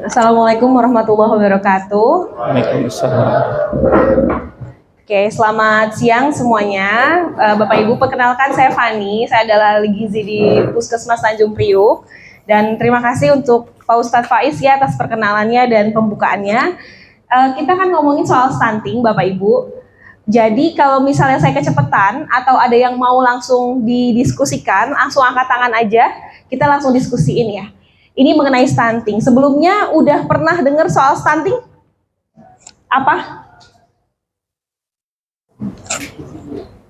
Assalamualaikum warahmatullahi wabarakatuh. Waalaikumsalam. Oke, selamat siang semuanya. Bapak Ibu, perkenalkan saya Fani. Saya adalah gizi di Puskesmas Tanjung Priuk. Dan terima kasih untuk Pak Ustadz Faiz ya atas perkenalannya dan pembukaannya. Kita kan ngomongin soal stunting, Bapak Ibu. Jadi kalau misalnya saya kecepatan atau ada yang mau langsung didiskusikan, langsung angkat tangan aja. Kita langsung diskusiin ya. Ini mengenai stunting. Sebelumnya udah pernah dengar soal stunting? Apa?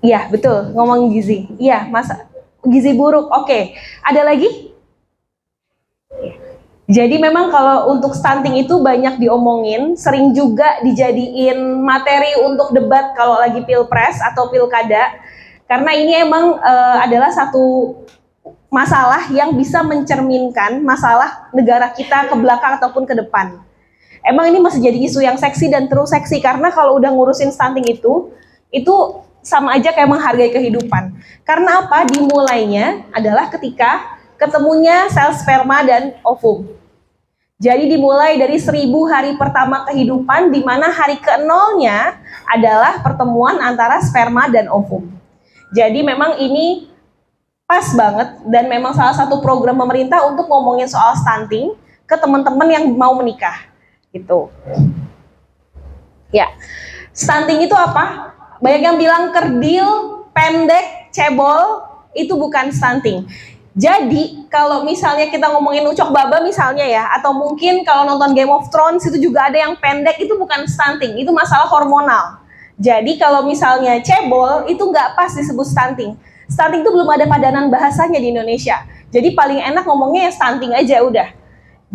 Iya, betul. Ngomong gizi. Iya, masa gizi buruk. Oke. Ada lagi? Jadi memang kalau untuk stunting itu banyak diomongin, sering juga dijadiin materi untuk debat kalau lagi pilpres atau pilkada. Karena ini emang adalah satu masalah yang bisa mencerminkan masalah negara kita ke belakang ataupun ke depan. Emang ini masih jadi isu yang seksi dan terus seksi karena kalau udah ngurusin stunting itu sama aja kayak menghargai kehidupan. Karena apa? Dimulainya adalah ketika ketemunya sel sperma dan ovum. Jadi dimulai dari 1000 hari pertama kehidupan, di mana hari ke-0-nya adalah pertemuan antara sperma dan ovum. Jadi memang ini pas banget dan memang salah satu program pemerintah untuk ngomongin soal stunting ke teman-teman yang mau menikah gitu. Ya, stunting itu apa? Banyak yang bilang kerdil, pendek, cebol, itu bukan stunting. Jadi kalau misalnya kita ngomongin ucok baba misalnya ya, atau mungkin kalau nonton Game of Thrones itu juga ada yang pendek, itu bukan stunting, itu masalah hormonal. Jadi kalau misalnya cebol itu nggak pas disebut stunting. Stunting itu belum ada padanan bahasanya di Indonesia. Jadi paling enak ngomongnya ya stunting aja udah.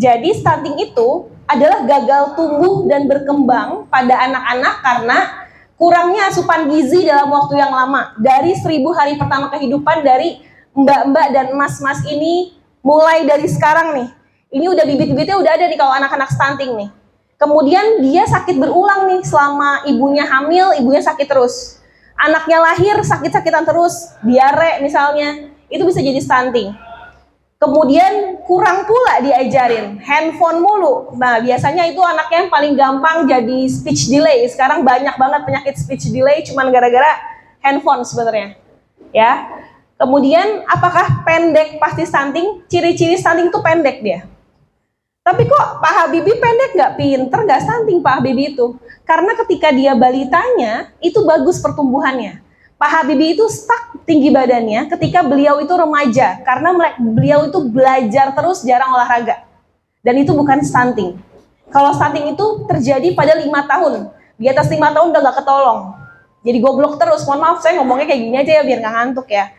Jadi stunting itu adalah gagal tumbuh dan berkembang pada anak-anak karena kurangnya asupan gizi dalam waktu yang lama. Dari 1000 hari pertama kehidupan, dari mbak-mbak dan mas-mas ini, mulai dari sekarang nih, ini udah bibit-bibitnya udah ada nih kalau anak-anak stunting nih. Kemudian dia sakit berulang nih selama ibunya hamil, ibunya sakit terus. Anaknya lahir sakit-sakitan terus, diare misalnya, itu bisa jadi stunting. Kemudian kurang pula diajarin, handphone mulu. Nah biasanya itu anaknya yang paling gampang jadi speech delay. Sekarang banyak banget penyakit speech delay cuman gara-gara handphone sebenarnya. Ya. Kemudian apakah pendek pasti stunting? Ciri-ciri stunting itu pendek dia. Tapi kok Pak Habibie pendek nggak pinter, nggak stunting Pak Habibie itu? Karena ketika dia balitanya, itu bagus pertumbuhannya. Pak Habibie itu stuck tinggi badannya ketika beliau itu remaja, karena beliau itu belajar terus, jarang olahraga. Dan itu bukan stunting. Kalau stunting itu terjadi pada 5 tahun. Di atas 5 tahun udah nggak ketolong. Jadi goblok terus. Mohon maaf, saya ngomongnya kayak gini aja ya, biar nggak ngantuk ya.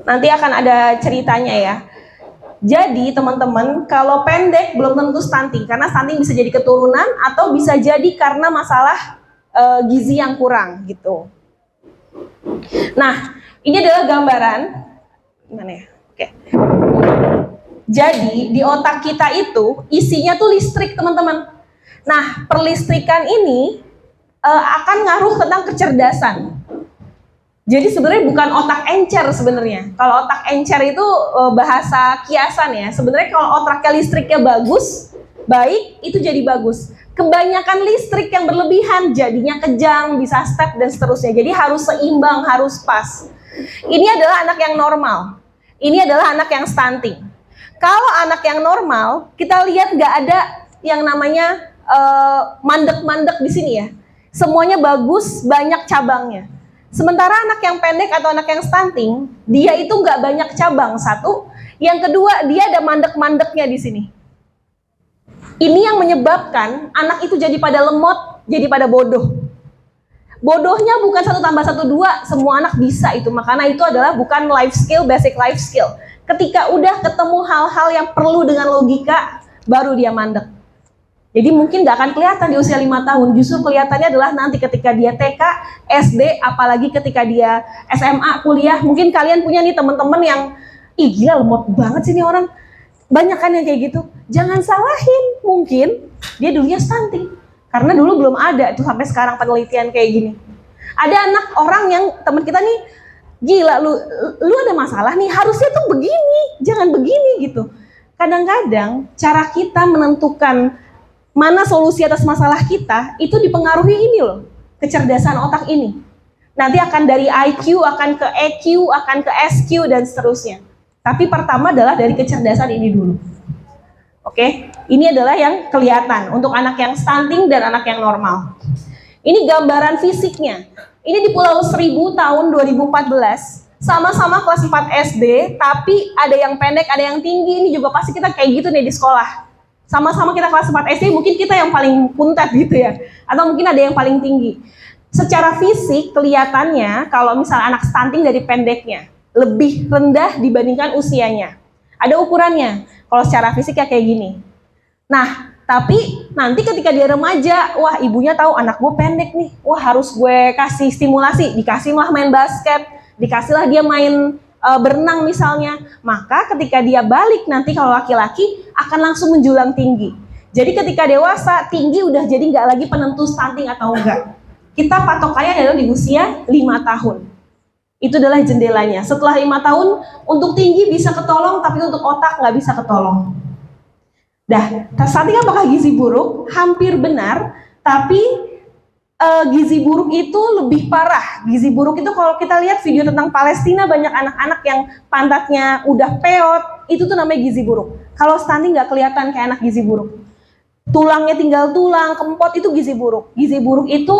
Nanti akan ada ceritanya ya. Jadi teman-teman, kalau pendek belum tentu stunting, karena stunting bisa jadi keturunan atau bisa jadi karena masalah gizi yang kurang gitu. Nah, ini adalah gambaran gimana ya? Oke. Jadi di otak kita itu isinya tuh listrik, teman-teman. Nah, perlistrikan ini akan ngaruh tentang kecerdasan. Jadi sebenarnya bukan otak encer sebenarnya. Kalau otak encer itu bahasa kiasan ya. Sebenarnya kalau otaknya listriknya bagus, baik, itu jadi bagus. Kebanyakan listrik yang berlebihan jadinya kejang, bisa step dan seterusnya. Jadi harus seimbang, harus pas. Ini adalah anak yang normal. Ini adalah anak yang stunting. Kalau anak yang normal, kita lihat nggak ada yang namanya mandek-mandek di sini ya. Semuanya bagus, banyak cabangnya. Sementara anak yang pendek atau anak yang stunting, dia itu nggak banyak cabang, satu. Yang kedua, dia ada mandek-mandeknya di sini. Ini yang menyebabkan anak itu jadi pada lemot, jadi pada bodoh. Bodohnya bukan 1 tambah 1 2, semua anak bisa itu. Makanya itu adalah bukan life skill, basic life skill. Ketika udah ketemu hal-hal yang perlu dengan logika, baru dia mandek. Jadi mungkin nggak akan kelihatan di usia 5 tahun, justru kelihatannya adalah nanti ketika dia TK, SD, apalagi ketika dia SMA, kuliah. Mungkin kalian punya nih teman-teman yang, ih gila lemot banget sih nih orang. Banyak kan yang kayak gitu. Jangan salahin, mungkin dia dulunya stunting. Karena dulu belum ada tuh sampai sekarang penelitian kayak gini. Ada anak orang yang teman kita nih, gila lu ada masalah nih, harusnya tuh begini, jangan begini gitu. kadang-kadang cara kita menentukan mana solusi atas masalah kita itu dipengaruhi ini loh, kecerdasan otak ini. Nanti akan dari IQ, akan ke EQ, akan ke SQ, dan seterusnya. Tapi pertama adalah dari kecerdasan ini dulu. Oke, ini adalah yang kelihatan untuk anak yang stunting dan anak yang normal. Ini gambaran fisiknya. Ini di Pulau Seribu tahun 2014. Sama-sama kelas 4 SD, tapi ada yang pendek, ada yang tinggi. Ini juga pasti kita kayak gitu nih di sekolah. Sama-sama kita kelas 4 SD, mungkin kita yang paling puntet gitu ya. Atau mungkin ada yang paling tinggi. Secara fisik kelihatannya kalau misalnya anak stunting dari pendeknya lebih rendah dibandingkan usianya. Ada ukurannya. Kalau secara fisik ya kayak gini. Nah, tapi nanti ketika dia remaja, wah ibunya tahu anak gue pendek nih. Wah harus gue kasih stimulasi. Dikasihlah main basket, dikasihlah dia main berenang misalnya. Maka ketika dia balik nanti kalau laki-laki akan langsung menjulang tinggi. Jadi ketika dewasa, tinggi udah jadi nggak lagi penentu stunting atau enggak. Kita patokannya adalah di usia 5 tahun. Itu adalah jendelanya. Setelah 5 tahun, untuk tinggi bisa ketolong, tapi untuk otak nggak bisa ketolong. Dah, stunting apakah gizi buruk? Hampir benar, tapi gizi buruk itu lebih parah. Gizi buruk itu kalau kita lihat video tentang Palestina, banyak anak-anak yang pantatnya udah peot, itu tuh namanya gizi buruk. Kalau stunting nggak kelihatan kayak anak gizi buruk. Tulangnya tinggal tulang, kempot, itu gizi buruk. Gizi buruk itu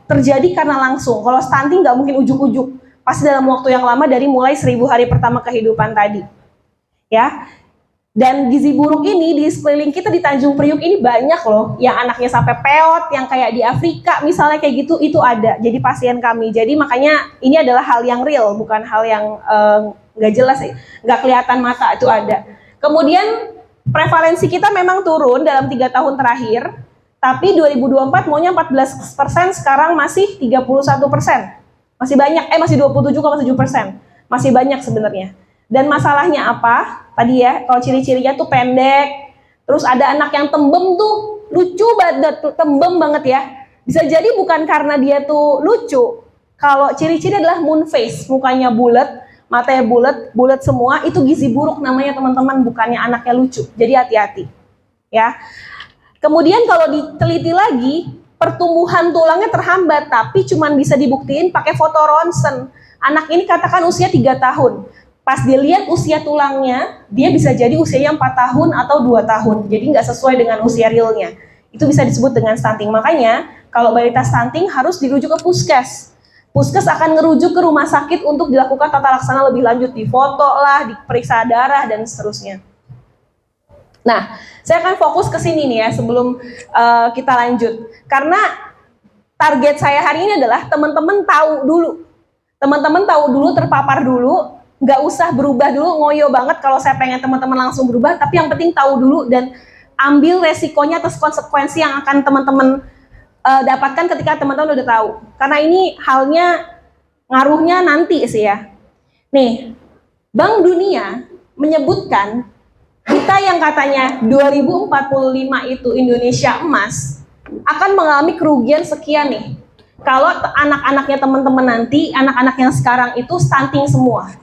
terjadi karena langsung. Kalau stunting nggak mungkin ujuk-ujuk, pasti dalam waktu yang lama dari mulai 1000 hari pertama kehidupan tadi. Ya, dan gizi buruk ini di sekeliling kita di Tanjung Priuk ini banyak loh, yang anaknya sampai peot, yang kayak di Afrika misalnya kayak gitu, itu ada. Jadi pasien kami. Jadi makanya ini adalah hal yang real, bukan hal yang nggak jelas, nggak kelihatan mata, itu ada. Kemudian prevalensi kita memang turun dalam 3 tahun terakhir. Tapi 2024 maunya 14%, sekarang masih 31%. Masih banyak, masih 27,7%. Masih banyak sebenarnya. Dan masalahnya apa? Tadi ya, kalau ciri-cirinya tuh pendek, terus ada anak yang tembem tuh, lucu banget, tembem banget ya. Bisa jadi bukan karena dia tuh lucu. Kalau ciri-ciri adalah moon face, mukanya bulat, matanya bulat semua, itu gizi buruk namanya teman-teman, bukannya anaknya lucu. Jadi hati-hati. Ya. Kemudian kalau diteliti lagi, pertumbuhan tulangnya terhambat, tapi cuma bisa dibuktiin pakai foto ronsen. Anak ini katakan usia 3 tahun. Pas dilihat usia tulangnya, dia bisa jadi usianya 4 tahun atau 2 tahun. Jadi nggak sesuai dengan usia realnya. Itu bisa disebut dengan stunting. Makanya, kalau balita stunting harus dirujuk ke puskes. Puskes akan ngerujuk ke rumah sakit untuk dilakukan tata laksana lebih lanjut. Difoto lah, diperiksa darah, dan seterusnya. Nah, saya akan fokus ke sini nih ya sebelum kita lanjut. Karena target saya hari ini adalah teman-teman tahu dulu. Teman-teman tahu dulu, terpapar dulu, nggak usah berubah dulu, ngoyo banget kalau saya pengen teman-teman langsung berubah, tapi yang penting tahu dulu dan ambil resikonya atas konsekuensi yang akan teman-teman dapatkan ketika teman-teman udah tahu. Karena ini halnya ngaruhnya nanti sih ya. Nih, Bank Dunia menyebutkan kita yang katanya 2045 itu Indonesia emas akan mengalami kerugian sekian nih. Kalau anak-anaknya teman-teman nanti, anak-anak yang sekarang itu stunting semua.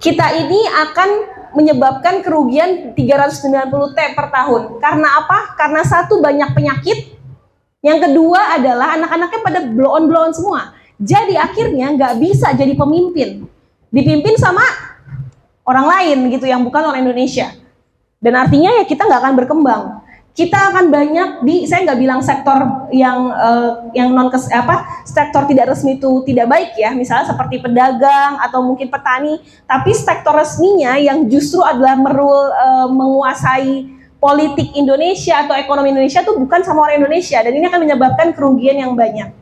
Kita ini akan menyebabkan kerugian 390 T per tahun. Karena apa? Karena satu, banyak penyakit. Yang kedua adalah anak-anaknya pada blow on semua. Jadi akhirnya nggak bisa jadi pemimpin. Dipimpin sama orang lain gitu yang bukan orang Indonesia. Dan artinya ya kita nggak akan berkembang. Kita akan banyak saya nggak bilang sektor yang sektor tidak resmi itu tidak baik ya, misalnya seperti pedagang atau mungkin petani, tapi sektor resminya yang justru adalah menguasai politik Indonesia atau ekonomi Indonesia itu bukan sama orang Indonesia, dan ini akan menyebabkan kerugian yang banyak.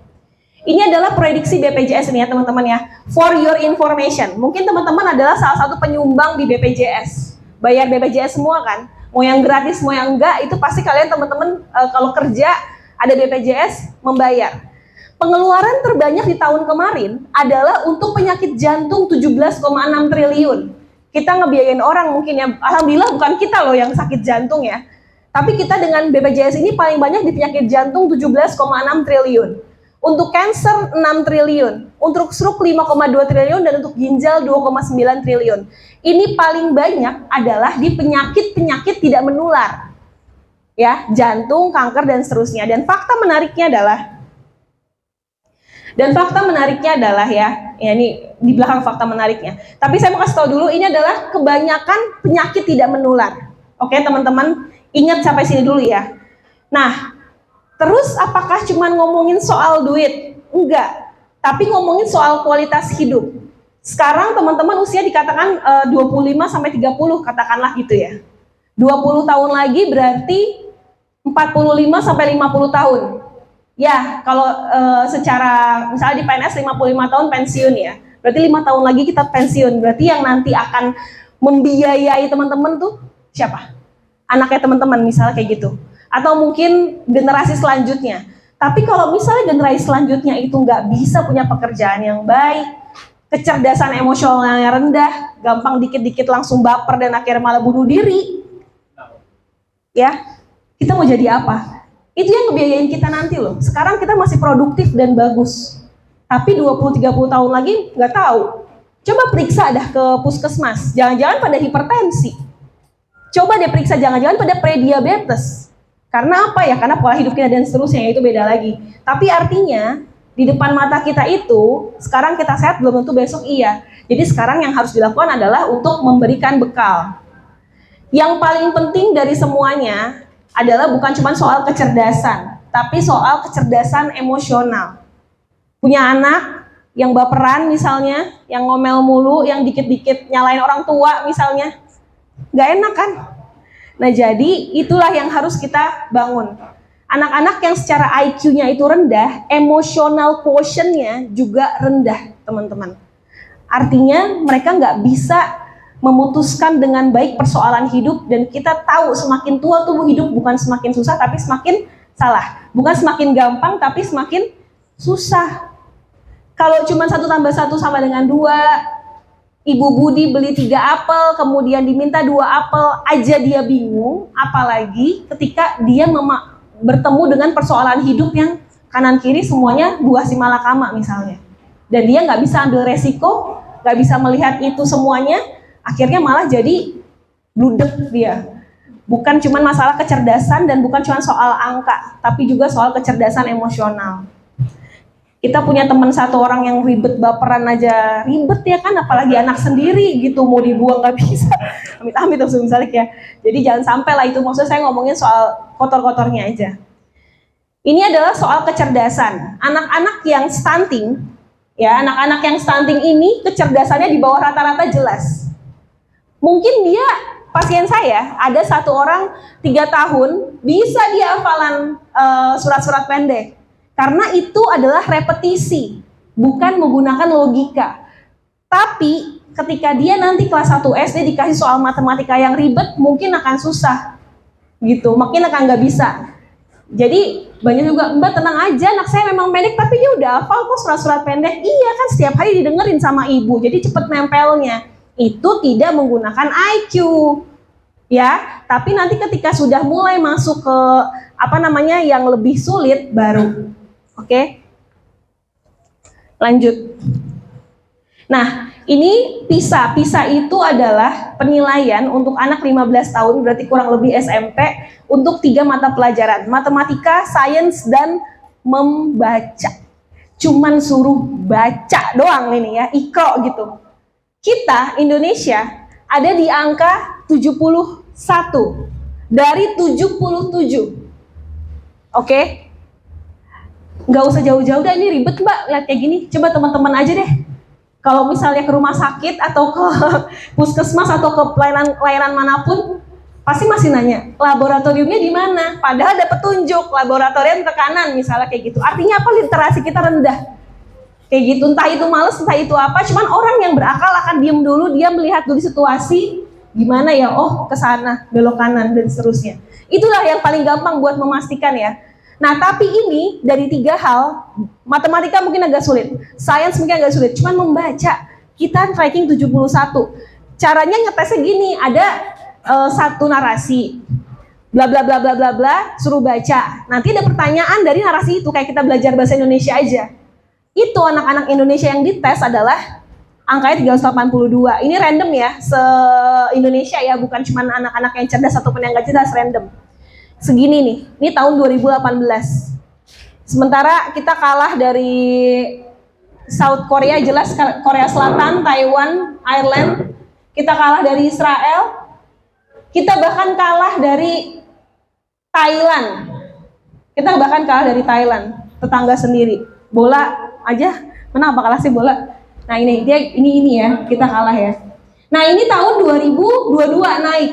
Ini adalah prediksi BPJS ini ya teman-teman ya. For your information, mungkin teman-teman adalah salah satu penyumbang di BPJS. Bayar BPJS semua kan? Mau yang gratis, mau yang enggak, itu pasti kalian teman-teman kalau kerja ada BPJS membayar. Pengeluaran terbanyak di tahun kemarin adalah untuk penyakit jantung 17,6 triliun. Kita ngebiayain orang mungkin ya, alhamdulillah bukan kita loh yang sakit jantung ya. Tapi kita dengan BPJS ini paling banyak di penyakit jantung 17,6 triliun. Untuk kanker 6 triliun, untuk stroke 5,2 triliun, dan untuk ginjal 2,9 triliun. Ini paling banyak adalah di penyakit-penyakit tidak menular. Ya, jantung, kanker, dan seterusnya. Dan fakta menariknya adalah ya ini di belakang fakta menariknya. Tapi saya mau kasih tahu dulu, ini adalah kebanyakan penyakit tidak menular. Oke, teman-teman, ingat sampai sini dulu ya. Nah, terus apakah cuma ngomongin soal duit? Enggak, tapi ngomongin soal kualitas hidup. Sekarang teman-teman usia dikatakan 25 sampai 30 katakanlah gitu ya. 20 tahun lagi berarti 45 sampai 50 tahun. Ya, kalau secara misalnya di PNS 55 tahun pensiun ya. Berarti 5 tahun lagi kita pensiun. Berarti yang nanti akan membiayai teman-teman tuh siapa? Anaknya teman-teman misalnya kayak gitu. Atau mungkin generasi selanjutnya. Tapi kalau misalnya generasi selanjutnya itu nggak bisa punya pekerjaan yang baik, kecerdasan emosionalnya rendah, gampang dikit-dikit langsung baper dan akhirnya malah bunuh diri, ya kita mau jadi apa? Itu yang ngebiayain kita nanti loh. Sekarang kita masih produktif dan bagus, tapi 20-30 tahun lagi nggak tahu. Coba periksa dah ke puskesmas, jangan-jangan pada hipertensi. Coba deh periksa, jangan-jangan pada prediabetes. Karena apa ya? Karena pola hidup kita dan seterusnya, itu beda lagi. Tapi artinya di depan mata kita itu, sekarang kita sehat belum tentu besok iya. Jadi sekarang yang harus dilakukan adalah untuk memberikan bekal. Yang paling penting dari semuanya adalah bukan cuma soal kecerdasan, tapi soal kecerdasan emosional. Punya anak yang baperan misalnya, yang ngomel mulu, yang dikit-dikit nyalain orang tua misalnya, nggak enak kan? Nah, jadi itulah yang harus kita bangun. Anak-anak yang secara IQ-nya itu rendah, emotional quotient-nya juga rendah, teman-teman. Artinya mereka nggak bisa memutuskan dengan baik persoalan hidup, dan kita tahu semakin tua tuh hidup bukan semakin susah, tapi semakin salah. Bukan semakin gampang, tapi semakin susah. Kalau cuma 1 tambah 1 sama dengan 2, Ibu Budi beli 3 apel, kemudian diminta 2 apel aja dia bingung, apalagi ketika dia bertemu dengan persoalan hidup yang kanan kiri semuanya buah si malakama misalnya. Dan dia nggak bisa ambil resiko, nggak bisa melihat itu semuanya, akhirnya malah jadi bludek dia. Bukan cuma masalah kecerdasan dan bukan cuma soal angka, tapi juga soal kecerdasan emosional. Kita punya teman satu orang yang ribet, baperan aja ribet ya kan, apalagi anak sendiri gitu, mau dibuang nggak bisa, amit-amit misalnya ya. Jadi jangan sampai lah itu, maksud saya ngomongin soal kotor-kotornya aja. Ini adalah soal kecerdasan. Anak-anak yang stunting, ya anak-anak yang stunting ini kecerdasannya di bawah rata-rata jelas. Mungkin dia, pasien saya, ada satu orang 3 tahun, bisa dia hafalan surat-surat pendek. Karena itu adalah repetisi, bukan menggunakan logika. Tapi ketika dia nanti kelas 1 SD dikasih soal matematika yang ribet, mungkin akan susah. Gitu, makin akan nggak bisa. Jadi banyak juga, Mbak tenang aja, anak saya memang pendek, tapi dia udah hafal kok surat-surat pendek. Iya kan, setiap hari didengerin sama ibu, jadi cepet nempelnya. Itu tidak menggunakan IQ. Ya, tapi nanti ketika sudah mulai masuk ke yang lebih sulit baru. Oke, lanjut. Nah, ini PISA. PISA itu adalah penilaian untuk anak 15 tahun, berarti kurang lebih SMP, untuk 3 mata pelajaran. Matematika, sains, dan membaca. Cuman suruh baca doang ini ya, ikro gitu. Kita, Indonesia, ada di angka 71 dari 77. Oke? Nggak usah jauh-jauh dah, ini ribet Mbak, lihat kayak gini. Coba teman-teman aja deh, kalau misalnya ke rumah sakit atau ke puskesmas atau ke layanan manapun, pasti masih nanya, laboratoriumnya di mana? Padahal ada petunjuk, laboratorium tekanan misalnya kayak gitu. Artinya apa? Literasi kita rendah. Kayak gitu, entah itu males, entah itu apa, cuman orang yang berakal akan diem dulu, dia melihat dulu situasi, gimana ya, oh kesana, belok kanan, dan seterusnya. Itulah yang paling gampang buat memastikan ya. Nah, tapi ini dari 3 hal, matematika mungkin agak sulit, sains mungkin agak sulit, cuman membaca, kita ranking 71. Caranya ngetesnya gini, ada 1 narasi, bla bla bla bla bla bla, suruh baca. Nanti ada pertanyaan dari narasi itu, kayak kita belajar bahasa Indonesia aja. Itu anak-anak Indonesia yang dites adalah angkanya 382. Ini random ya, se-Indonesia ya, bukan cuma anak-anak yang cerdas ataupun yang nggak cerdas, random. Segini nih, ini tahun 2018. Sementara kita kalah dari South Korea, jelas Korea Selatan, Taiwan, Ireland. Kita kalah dari Israel. Kita bahkan kalah dari Thailand. Kita bahkan kalah dari Thailand, tetangga sendiri. Bola aja, kenapa kalah sih bola? Nah ini dia, ini ya, kita kalah ya. Nah ini tahun 2022 naik.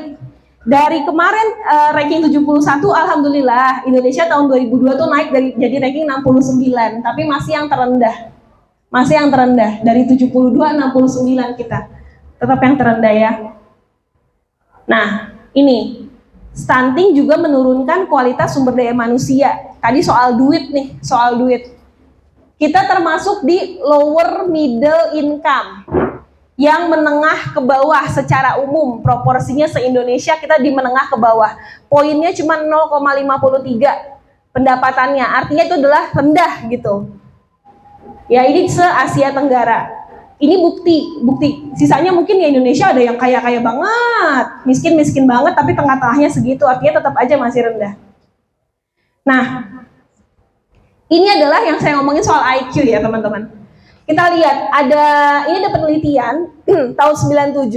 Dari kemarin ranking 71, alhamdulillah Indonesia tahun 2002 tuh naik jadi ranking 69, tapi masih yang terendah. Masih yang terendah, dari 72 69 kita. Tetap yang terendah ya. Nah, ini stunting juga menurunkan kualitas sumber daya manusia. Tadi soal duit nih, soal duit. Kita termasuk di lower middle income, yang menengah ke bawah secara umum. Proporsinya se-Indonesia kita di menengah ke bawah. Poinnya cuma 0,53 pendapatannya, artinya itu adalah rendah gitu. Ya ini se-Asia Tenggara. Ini bukti. Sisanya mungkin ya Indonesia ada yang kaya-kaya banget, miskin-miskin banget, tapi tengah-tengahnya segitu, artinya tetap aja masih rendah. Nah, ini adalah yang saya ngomongin soal IQ ya teman-teman. Kita lihat, ini ada penelitian tahun 97,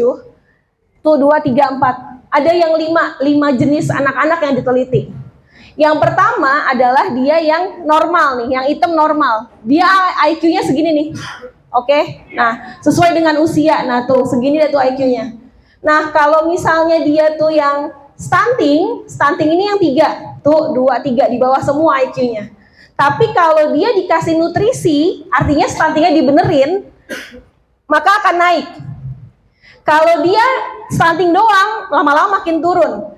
tuh 2, 3, 4. Ada yang 5 jenis anak-anak yang diteliti. Yang pertama adalah dia yang normal nih, yang hitam normal. Dia IQ-nya segini nih. Oke, nah sesuai dengan usia, nah tuh segini deh tuh IQ-nya. Nah kalau misalnya dia tuh yang stunting ini yang 3, tuh 2, 3 di bawah semua IQ-nya. Tapi kalau dia dikasih nutrisi, artinya stuntingnya dibenerin, maka akan naik. Kalau dia stunting doang, lama-lama makin turun.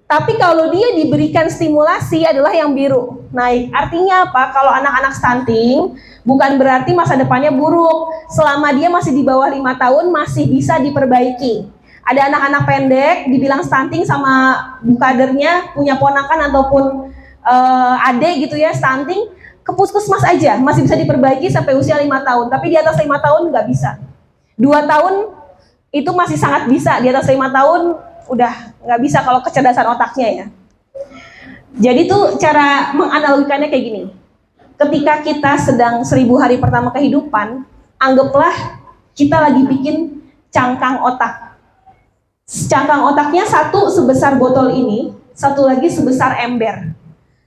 Tapi kalau dia diberikan stimulasi adalah yang biru, naik. Artinya apa? Kalau anak-anak stunting, bukan berarti masa depannya buruk. Selama dia masih di bawah 5 tahun, masih bisa diperbaiki. Ada anak-anak pendek, dibilang stunting sama bu kadernya, punya ponakan ataupun adik gitu ya, stunting, ke puskesmas aja, masih bisa diperbaiki sampai usia 5 tahun. Tapi di atas 5 tahun nggak bisa. 2 tahun itu masih sangat bisa, di atas 5 tahun udah nggak bisa kalau kecerdasan otaknya ya. Jadi tuh cara menganalogikannya kayak gini. Ketika kita sedang 1000 hari pertama kehidupan, anggaplah kita lagi bikin cangkang otak. Cangkang otaknya satu sebesar botol ini, satu lagi sebesar ember.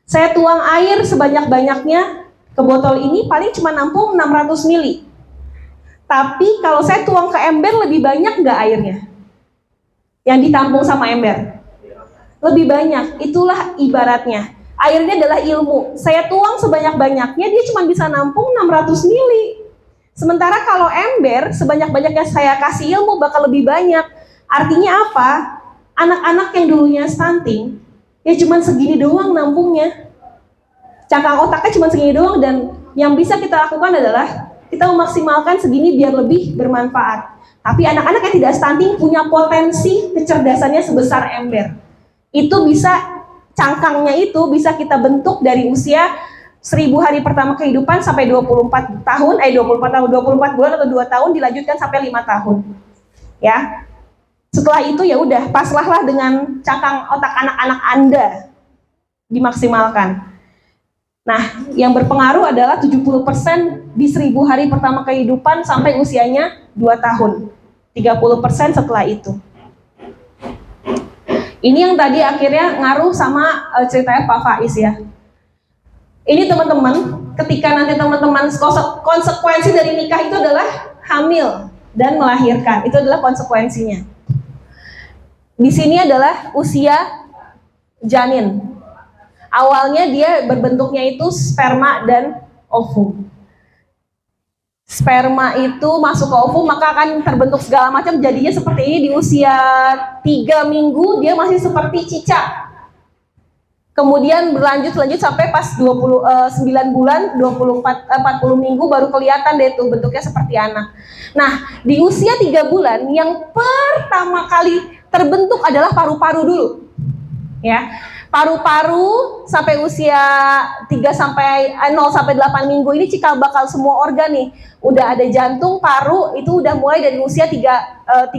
Saya tuang air sebanyak-banyaknya ke botol ini, paling cuma nampung 600 mili. Tapi kalau saya tuang ke ember, lebih banyak nggak airnya? Yang ditampung sama ember? Lebih banyak. Itulah ibaratnya. Airnya adalah ilmu. Saya tuang sebanyak-banyaknya, dia cuma bisa nampung 600 mili. Sementara kalau ember, sebanyak-banyaknya saya kasih ilmu bakal lebih banyak. Artinya apa? Anak-anak yang dulunya stunting, ya cuma segini doang nampungnya. Cangkang otaknya cuma segini doang, dan yang bisa kita lakukan adalah kita memaksimalkan segini biar lebih bermanfaat. Tapi anak-anak yang tidak stunting punya potensi kecerdasannya sebesar ember. Itu bisa, cangkangnya itu bisa kita bentuk dari usia 1000 hari pertama kehidupan sampai 24 bulan atau 2 tahun, dilanjutkan sampai 5 tahun. Ya. Setelah itu ya udah, paslahlah dengan cangkang otak anak-anak Anda dimaksimalkan. Nah, yang berpengaruh adalah 70% di 1000 hari pertama kehidupan sampai usianya 2 tahun. 30% setelah itu. Ini yang tadi akhirnya ngaruh sama ceritanya Pak Faiz ya. Ini teman-teman, ketika nanti teman-teman, konsekuensi dari nikah itu adalah hamil dan melahirkan. Itu adalah konsekuensinya. Di sini adalah usia janin. Awalnya dia berbentuknya itu sperma dan ovum. Sperma itu masuk ke ovum, maka akan terbentuk segala macam, jadinya seperti ini. Di usia 3 minggu dia masih seperti cicak. Kemudian berlanjut sampai pas 9 bulan, 40 minggu baru kelihatan deh tuh bentuknya seperti anak. Nah, di usia 3 bulan yang pertama kali terbentuk adalah paru-paru dulu. Ya. Paru-paru sampai usia 0 sampai 8 minggu ini cikal bakal semua organ nih. Udah ada jantung, paru, itu udah mulai dari usia 3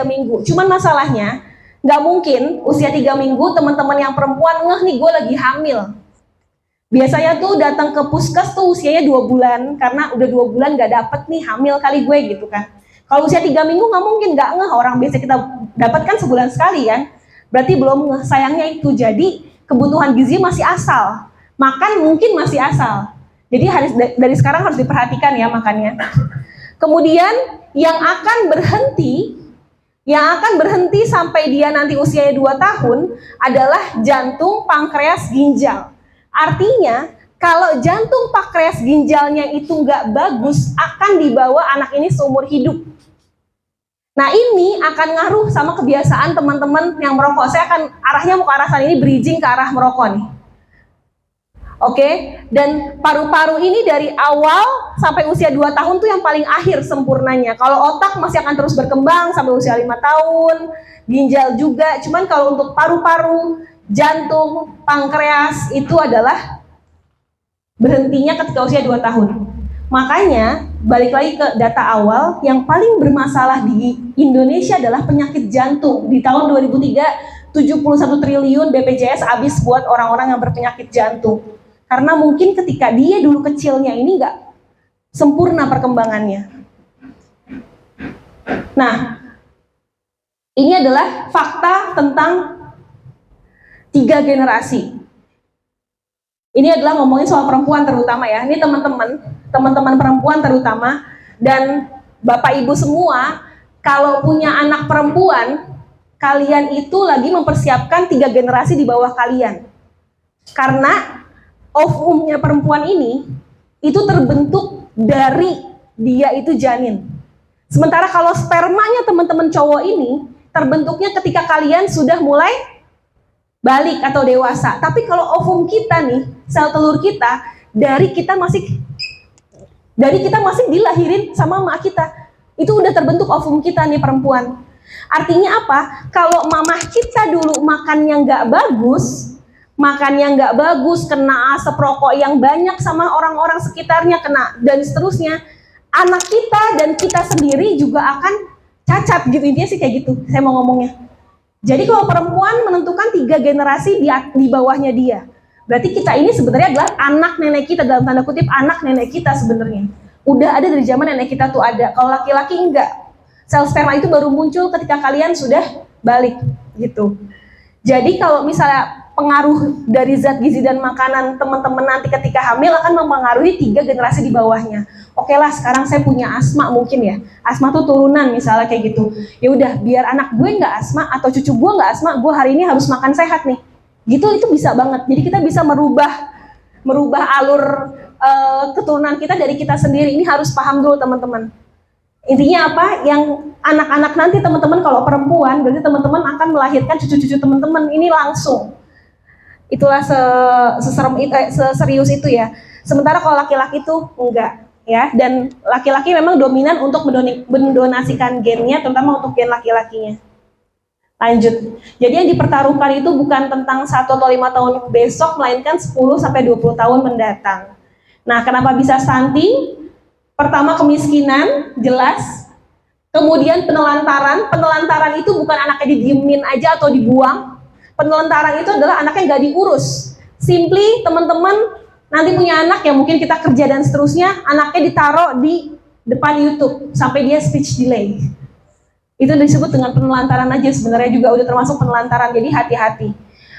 minggu. Cuman masalahnya, nggak mungkin usia 3 minggu teman-teman yang perempuan ngeh nih gue lagi hamil. Biasanya tuh datang ke puskes tuh usianya 2 bulan, karena udah 2 bulan nggak dapet nih hamil kali gue gitu kan. Kalau usia 3 minggu nggak mungkin nggak ngeh, orang biasa kita dapatkan sebulan sekali kan. Berarti belum ngeh, sayangnya itu. Jadi kebutuhan gizi masih asal, makan mungkin masih asal. Jadi dari sekarang harus diperhatikan ya makannya. Kemudian yang akan berhenti sampai dia nanti usianya 2 tahun adalah jantung, pankreas, ginjal. Artinya kalau jantung, pankreas, ginjalnya itu nggak bagus, akan dibawa anak ini seumur hidup. Nah ini akan ngaruh sama kebiasaan teman-teman yang merokok. Saya akan arahnya mau ke arah sana, ini bridging ke arah merokok nih. Oke, dan paru-paru ini dari awal sampai usia 2 tahun tuh yang paling akhir sempurnanya. Kalau otak masih akan terus berkembang sampai usia 5 tahun, ginjal juga. Cuman kalau untuk paru-paru, jantung, pankreas itu adalah berhentinya ketika usia 2 tahun. Makanya, balik lagi ke data awal, yang paling bermasalah di Indonesia adalah penyakit jantung. Di tahun 2003, 71 triliun BPJS habis buat orang-orang yang berpenyakit jantung. Karena mungkin ketika dia dulu kecilnya ini nggak sempurna perkembangannya. Nah, ini adalah fakta tentang 3 generasi. Ini adalah ngomongin soal perempuan terutama ya. Ini teman-teman perempuan terutama, dan Bapak Ibu semua, kalau punya anak perempuan, kalian itu lagi mempersiapkan 3 generasi di bawah kalian. Karena ovumnya perempuan ini itu terbentuk dari dia itu janin. Sementara kalau spermanya teman-teman cowok ini terbentuknya ketika kalian sudah mulai balik atau dewasa. Tapi kalau ovum kita nih, sel telur kita, dari kita masih dilahirin sama emak kita, itu udah terbentuk ovum kita nih perempuan. Artinya apa? Kalau mamah kita dulu makannya nggak bagus, kena asap rokok yang banyak sama orang-orang sekitarnya, kena dan seterusnya, anak kita dan kita sendiri juga akan cacat gitu. Intinya sih kayak gitu saya mau ngomongnya. Jadi kalau perempuan menentukan 3 generasi di bawahnya dia, berarti kita ini sebenarnya adalah anak nenek kita, dalam tanda kutip anak nenek kita sebenarnya. Udah ada dari zaman nenek kita tuh ada. Kalau laki-laki enggak. Sel sperma itu baru muncul ketika kalian sudah balik gitu. Jadi kalau misalnya pengaruh dari zat gizi dan makanan teman-teman nanti ketika hamil akan mempengaruhi 3 generasi di bawahnya. Oke lah, sekarang saya punya asma mungkin ya. Asma tuh turunan misalnya kayak gitu. Ya udah, biar anak gue nggak asma atau cucu gue nggak asma, gue hari ini harus makan sehat nih. Gitu itu bisa banget. Jadi kita bisa merubah alur keturunan kita dari kita sendiri. Ini harus paham dulu teman-teman. Intinya apa? Yang anak-anak nanti teman-teman kalau perempuan, berarti teman-teman akan melahirkan cucu-cucu teman-teman ini langsung. Itulah seserius itu ya. Sementara kalau laki-laki tuh enggak ya, dan laki-laki memang dominan untuk mendonasikan gennya, terutama untuk gen laki-lakinya. Lanjut. Jadi yang dipertaruhkan itu bukan tentang 1 atau 5 tahun besok, melainkan 10 sampai 20 tahun mendatang. Nah, kenapa bisa stunting? Pertama, kemiskinan, jelas. Kemudian penelantaran. Penelantaran itu bukan anaknya didiemin aja atau dibuang. Penelantaran itu adalah anaknya nggak diurus. Simply teman-teman nanti punya anak yang mungkin kita kerja dan seterusnya, anaknya ditaruh di depan YouTube sampai dia speech delay. Itu disebut dengan penelantaran aja, sebenarnya juga udah termasuk penelantaran, jadi hati-hati.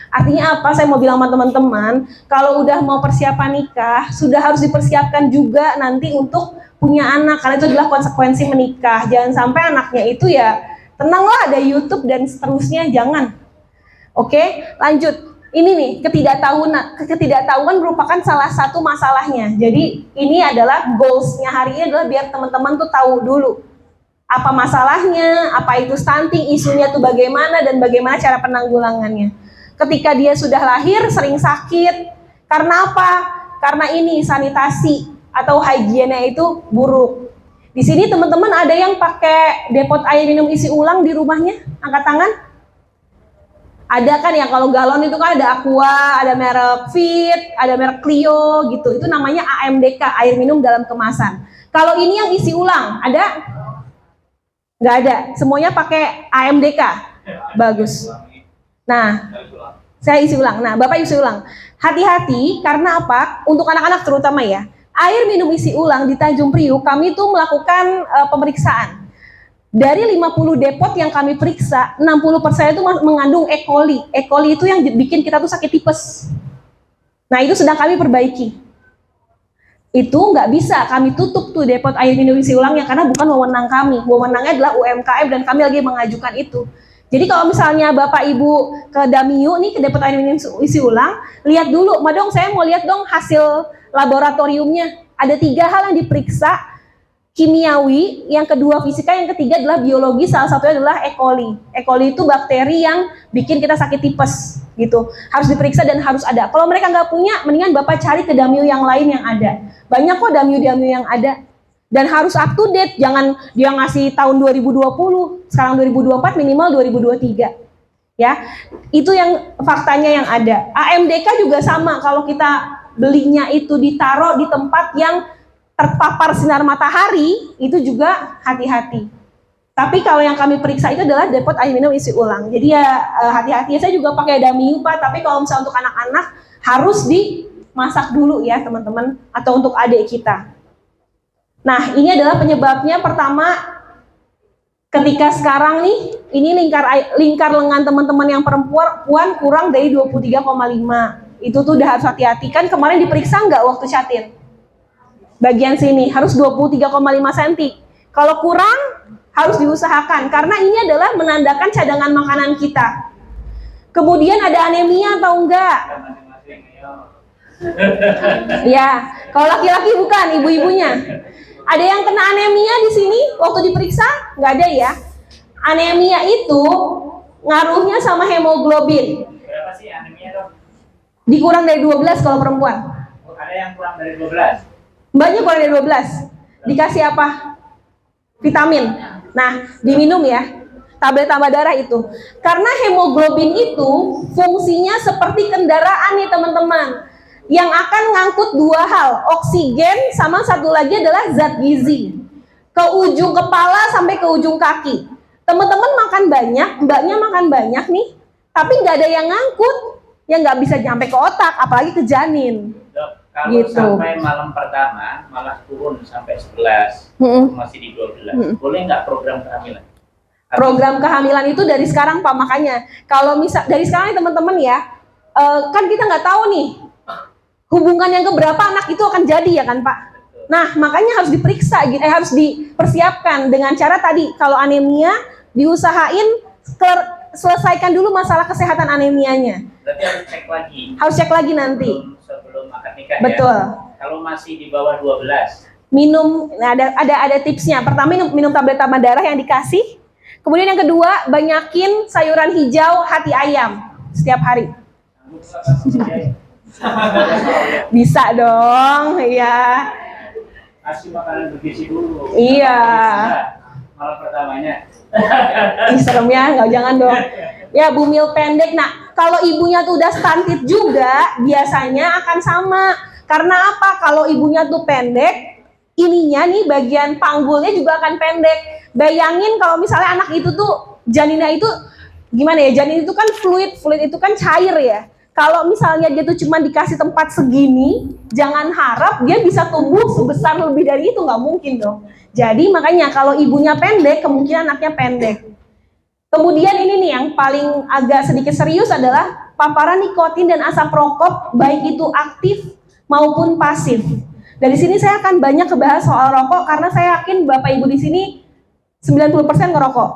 Artinya apa? Saya mau bilang sama teman-teman, kalau udah mau persiapan nikah, sudah harus dipersiapkan juga nanti untuk punya anak, karena itu adalah konsekuensi menikah. Jangan sampai anaknya itu ya, tenanglah ada YouTube dan seterusnya, jangan. Oke, lanjut. Ini nih, ketidaktahuan merupakan salah satu masalahnya. Jadi ini adalah goals-nya hari ini adalah biar teman-teman tuh tahu dulu apa masalahnya, apa itu stunting, isunya tuh bagaimana, dan bagaimana cara penanggulangannya. Ketika dia sudah lahir sering sakit, karena apa? Karena ini sanitasi atau higiennya itu buruk. Di sini teman-teman ada yang pakai depot air minum isi ulang di rumahnya? Angkat tangan. Ada kan yang kalau galon itu kan ada Aqua, ada merek Fit, ada merek Clio gitu. Itu namanya AMDK, air minum dalam kemasan. Kalau ini yang isi ulang, ada? Nggak ada. Semuanya pakai AMDK. Bagus. Nah, saya isi ulang. Nah, Bapak isi ulang. Hati-hati karena apa? Untuk anak-anak terutama ya. Air minum isi ulang di Tanjung Priuk kami tuh melakukan pemeriksaan. Dari 50 depot yang kami periksa, 60% itu mengandung E. coli. E. coli itu yang bikin kita tuh sakit tipes. Nah, itu sedang kami perbaiki. Itu nggak bisa kami tutup tuh depot air minum isi ulangnya karena bukan wewenang kami. Wewenangnya adalah UMKM dan kami lagi mengajukan itu. Jadi kalau misalnya Bapak Ibu ke Damiu nih, ke depot air minum isi ulang, lihat dulu, Madong saya mau lihat dong hasil laboratoriumnya. Ada 3 hal yang diperiksa. Kimiawi, yang kedua fisika, yang ketiga adalah biologi, salah satunya adalah E. coli. E. coli itu bakteri yang bikin kita sakit tipes gitu. Harus diperiksa dan harus ada. Kalau mereka nggak punya, mendingan Bapak cari ke Damiu yang lain yang ada. Banyak kok Damiu-Damiu yang ada. Dan harus up to date, jangan dia ngasih tahun 2020, sekarang 2024 minimal 2023. Ya, itu yang faktanya yang ada. AMDK juga sama, kalau kita belinya itu ditaruh di tempat yang terpapar sinar matahari, itu juga hati-hati. Tapi kalau yang kami periksa itu adalah depot air minum isi ulang. Jadi ya hati-hati. Saya juga pakai Damiu Pak, tapi kalau misalnya untuk anak-anak harus dimasak dulu ya teman-teman, atau untuk adik kita. Nah, ini adalah penyebabnya. Pertama, ketika sekarang nih, ini lingkar lengan teman-teman yang perempuan kurang dari 23,5. Itu tuh udah harus hati-hati. Kan kemarin diperiksa nggak waktu syatin? Bagian sini harus 23,5 cm. Kalau kurang harus diusahakan karena ini adalah menandakan cadangan makanan kita. Kemudian ada anemia atau enggak? Ya, kalau laki-laki bukan, ibu-ibunya. Ada yang kena anemia di sini waktu diperiksa? Nggak ada ya. Anemia itu ngaruhnya sama hemoglobin. Berapa sih anemia dong? Dikurang dari 12 kalau perempuan. Ada yang kurang dari 12. Mbaknya kurang dari 12. Dikasih apa? Vitamin. Nah, diminum ya. Tablet tambah darah itu. Karena hemoglobin itu fungsinya seperti kendaraan nih teman-teman. Yang akan ngangkut 2 hal, oksigen sama satu lagi adalah zat gizi. Ke ujung kepala sampai ke ujung kaki. Teman-teman makan banyak, mbaknya makan banyak nih, tapi nggak ada yang ngangkut. Yang nggak bisa sampai ke otak, apalagi ke janin. Dok, kalau gitu. sampai malam pertama malah turun sampai 11, masih di 12. Boleh nggak program kehamilan? Program kehamilan itu dari sekarang Pak, makanya kalau misal dari sekarang teman-teman ya, kan kita nggak tahu nih hubungan yang keberapa anak itu akan jadi ya kan Pak. Nah makanya harus diperiksa, harus dipersiapkan dengan cara tadi kalau anemia diusahain selesaikan dulu masalah kesehatan anemianya. Berarti harus cek lagi. Harus cek lagi nanti. Sebelum akad nikah. Betul. Ya. Kalau masih di bawah 12. Minum, nah ada tipsnya. Pertama minum tablet tambah darah yang dikasih. Kemudian yang kedua banyakin sayuran hijau hati ayam setiap hari. Bisa dong, iya. Kasih makanan bergizi dulu. Iya. Malam pertamanya. Ih, serem ya, nggak, jangan dong. Ya, bumil pendek. Nah, kalau ibunya tuh udah stunted juga, biasanya akan sama. Karena apa? Kalau ibunya tuh pendek, ininya nih bagian panggulnya juga akan pendek. Bayangin kalau misalnya anak itu tuh janinnya itu gimana ya? Janin itu kan fluid itu kan cair ya. Kalau misalnya dia tuh cuma dikasih tempat segini, jangan harap dia bisa tumbuh sebesar lebih dari itu, nggak mungkin dong. Jadi makanya kalau ibunya pendek, kemungkinan anaknya pendek. Kemudian ini nih yang paling agak sedikit serius adalah paparan nikotin dan asap rokok, baik itu aktif maupun pasif. Dari sini saya akan banyak kebahas soal rokok karena saya yakin Bapak Ibu di sini 90% ngerokok.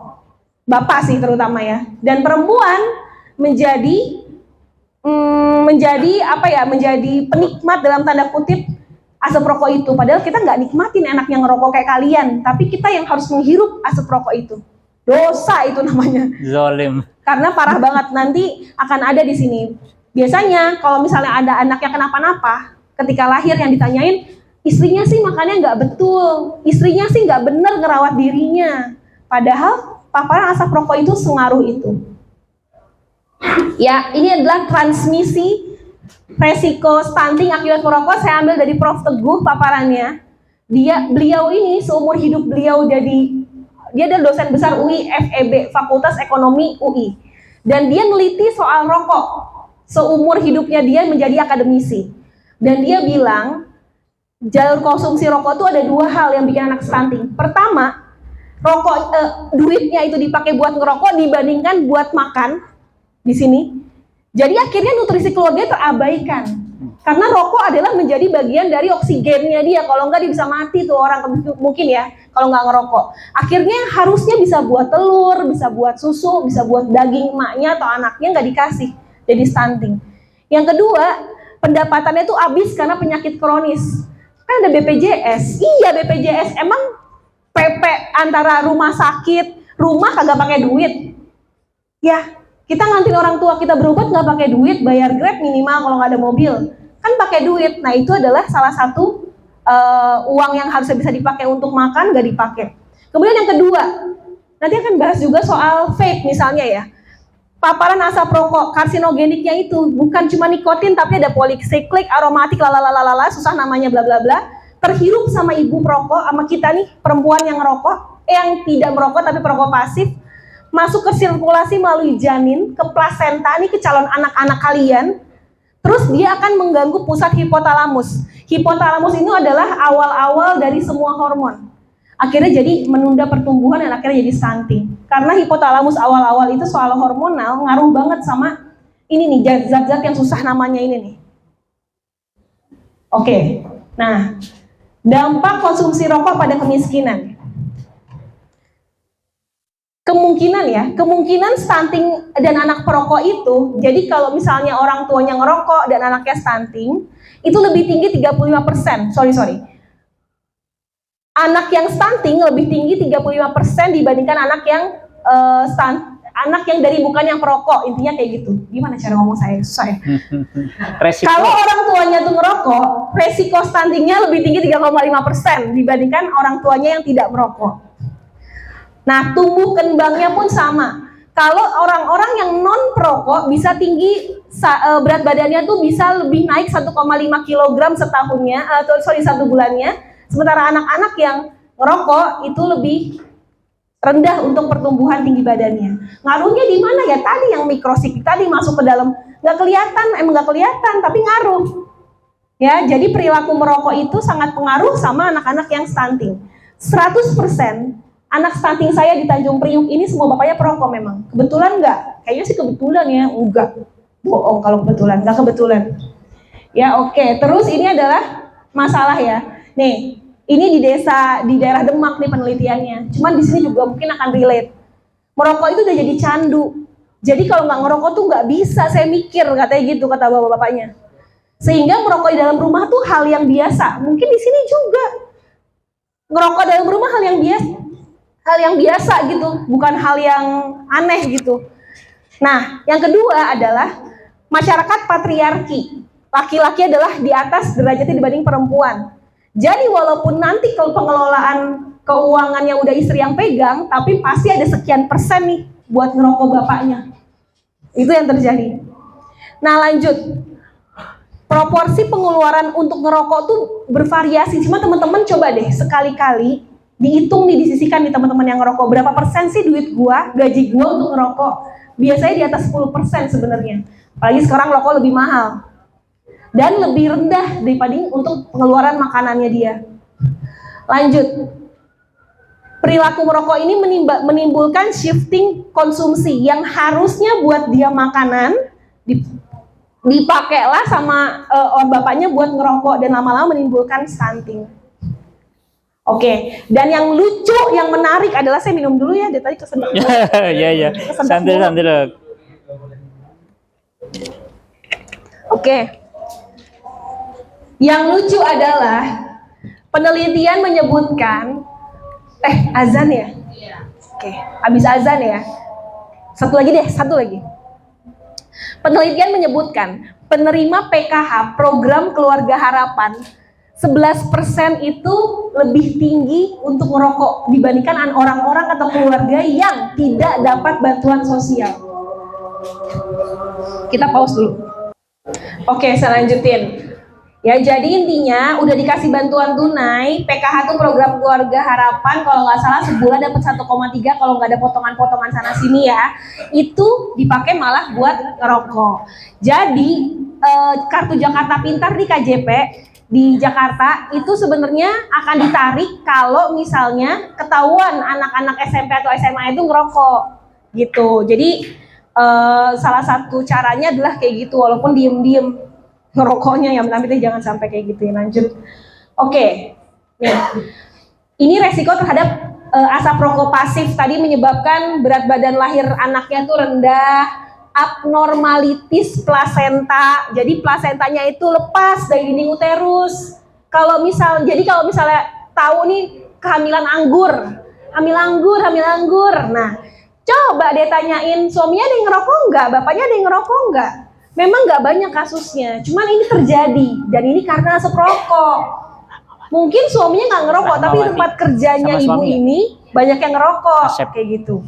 Bapak sih terutama ya. Dan perempuan menjadi penikmat dalam tanda kutip asap rokok itu. Padahal kita nggak nikmatin enaknya ngerokok kayak kalian, tapi kita yang harus menghirup asap rokok itu. Dosa itu namanya. Zolim. Karena parah banget, nanti akan ada di sini. Biasanya kalau misalnya ada anaknya kenapa-napa, ketika lahir yang ditanyain, istrinya sih makannya nggak betul, istrinya sih nggak bener ngerawat dirinya. Padahal paparan asap rokok itu sengaruh itu. Ya, ini adalah transmisi resiko stunting akibat merokok. Saya ambil dari Prof. Teguh paparannya. Beliau ini seumur hidup beliau dia adalah dosen besar UI FEB, Fakultas Ekonomi UI. Dan dia neliti soal rokok. Seumur hidupnya dia menjadi akademisi. Dan dia bilang, jalur konsumsi rokok itu ada dua hal yang bikin anak stunting. Pertama, rokok duitnya itu dipakai buat ngerokok dibandingkan buat makan di sini. Jadi akhirnya nutrisi keluarga terabaikan. Karena rokok adalah menjadi bagian dari oksigennya dia. Kalau enggak dia bisa mati tuh orang mungkin ya kalau nggak ngerokok. Akhirnya harusnya bisa buat telur, bisa buat susu, bisa buat daging emaknya atau anaknya nggak dikasih. Jadi stunting. Yang kedua, pendapatannya tuh habis karena penyakit kronis. Kan ada BPJS. Iya BPJS emang PP antara rumah sakit, rumah kagak pakai duit. Ya, kita ngantin orang tua kita berobat nggak pakai duit, bayar Grab minimal kalau nggak ada mobil. Kan pakai duit. Nah, itu adalah salah satu uang yang harusnya bisa dipakai untuk makan, nggak dipakai. Kemudian yang kedua, nanti akan bahas juga soal vape misalnya ya. Paparan asap rokok, karsinogeniknya itu bukan cuma nikotin tapi ada polisiklik, aromatik, lalalala, susah namanya bla bla bla. Terhirup sama ibu perokok, sama kita nih perempuan yang ngerokok, yang tidak merokok tapi perokok pasif, masuk ke sirkulasi melalui janin, ke plasenta nih, ke calon anak-anak kalian. Terus dia akan mengganggu pusat hipotalamus. Hipotalamus itu adalah awal-awal dari semua hormon. Akhirnya jadi menunda pertumbuhan dan akhirnya jadi stunting. Karena hipotalamus awal-awal itu soal hormonal ngaruh banget sama ini nih, zat-zat yang susah namanya ini nih. Oke, nah dampak konsumsi rokok pada kemiskinan. Kemungkinan stunting dan anak perokok itu, jadi kalau misalnya orang tuanya ngerokok dan anaknya stunting, itu lebih tinggi 35%, anak yang stunting lebih tinggi 35% dibandingkan anak yang dari bukan yang perokok, intinya kayak gitu. Gimana cara ngomong saya? Susah ya? Kalau orang tuanya tuh ngerokok, resiko stuntingnya lebih tinggi 3,5% dibandingkan orang tuanya yang tidak merokok. Nah, tumbuh kembangnya pun sama. Kalau orang-orang yang non perokok bisa tinggi, berat badannya tuh bisa lebih naik 1,5 kg setahunnya, satu bulannya. Sementara anak-anak yang merokok itu lebih rendah untuk pertumbuhan tinggi badannya. Ngaruhnya di mana ya? Tadi yang mikrosiklik tadi masuk ke dalam, nggak kelihatan, tapi ngaruh. Ya, jadi perilaku merokok itu sangat pengaruh sama anak-anak yang stunting. 100% anak stunting saya di Tanjung Priuk ini semua bapaknya perokok memang. Kebetulan nggak? Kayaknya sih kebetulan ya, enggak. Bohong kalau kebetulan, nggak kebetulan. Ya oke, terus ini adalah masalah ya. Nih, ini di daerah Demak nih penelitiannya. Cuman di sini juga mungkin akan relate. Merokok itu udah jadi candu. Jadi kalau nggak ngerokok tuh nggak bisa, saya mikir katanya gitu kata bapak-bapaknya. Sehingga merokok di dalam rumah tuh hal yang biasa. Mungkin di sini juga ngerokok dalam rumah hal yang biasa gitu, bukan hal yang aneh gitu. Nah, yang kedua adalah masyarakat patriarki. Laki-laki adalah di atas derajatnya dibanding perempuan. Jadi walaupun nanti kalau pengelolaan keuangan yang udah istri yang pegang, tapi pasti ada sekian persen nih buat ngerokok bapaknya. Itu yang terjadi. Nah lanjut, proporsi pengeluaran untuk ngerokok tuh bervariasi. Cuma teman-teman coba deh sekali-kali dihitung nih, disisihkan nih teman-teman yang ngerokok. Berapa persen sih duit gua, gaji gua untuk ngerokok? Biasanya di atas 10% sebenarnya. Apalagi sekarang rokok lebih mahal. Dan lebih rendah daripada untuk pengeluaran makanannya dia. Lanjut, perilaku merokok ini menimbulkan shifting konsumsi yang harusnya buat dia makanan, dipakailah sama bapaknya buat ngerokok dan lama-lama menimbulkan stunting. Oke, dan yang lucu, yang menarik adalah, saya minum dulu ya, dari tadi kesendak. Iya. Santai. Oke. Yang lucu adalah penelitian menyebutkan azan ya? Oke, habis azan ya. Satu lagi. Penelitian menyebutkan penerima PKH program Keluarga Harapan 11% itu lebih tinggi untuk merokok dibandingkan orang-orang atau keluarga yang tidak dapat bantuan sosial. Kita pause dulu. Oke, saya lanjutin. Ya, jadi intinya udah dikasih bantuan tunai, PKH itu program keluarga harapan, kalau nggak salah sebulan dapat 1,3 kalau nggak ada potongan-potongan sana sini ya. Itu dipakai malah buat ngerokok. Jadi kartu Jakarta Pintar di KJP di Jakarta itu sebenarnya akan ditarik kalau misalnya ketahuan anak-anak SMP atau SMA itu ngerokok gitu. Jadi salah satu caranya adalah kayak gitu, walaupun diem-diem ngerokoknya ya, tapi jangan sampai kayak gitu ya. Lanjut. Oke. Ya. Ini resiko terhadap asap rokok pasif tadi menyebabkan berat badan lahir anaknya tuh rendah, abnormalitis plasenta. Jadi plasentanya itu lepas dari dinding uterus. Kalau misalnya tahu nih kehamilan anggur, hamil anggur. Nah, coba deh tanyain suaminya ada yang ngerokok enggak, bapaknya ada yang ngerokok enggak? Memang nggak banyak kasusnya, cuman ini terjadi dan ini karena asap rokok. Mungkin suaminya nggak ngerokok, tapi di tempat kerjanya ibu ini banyak yang ngerokok, kayak gitu.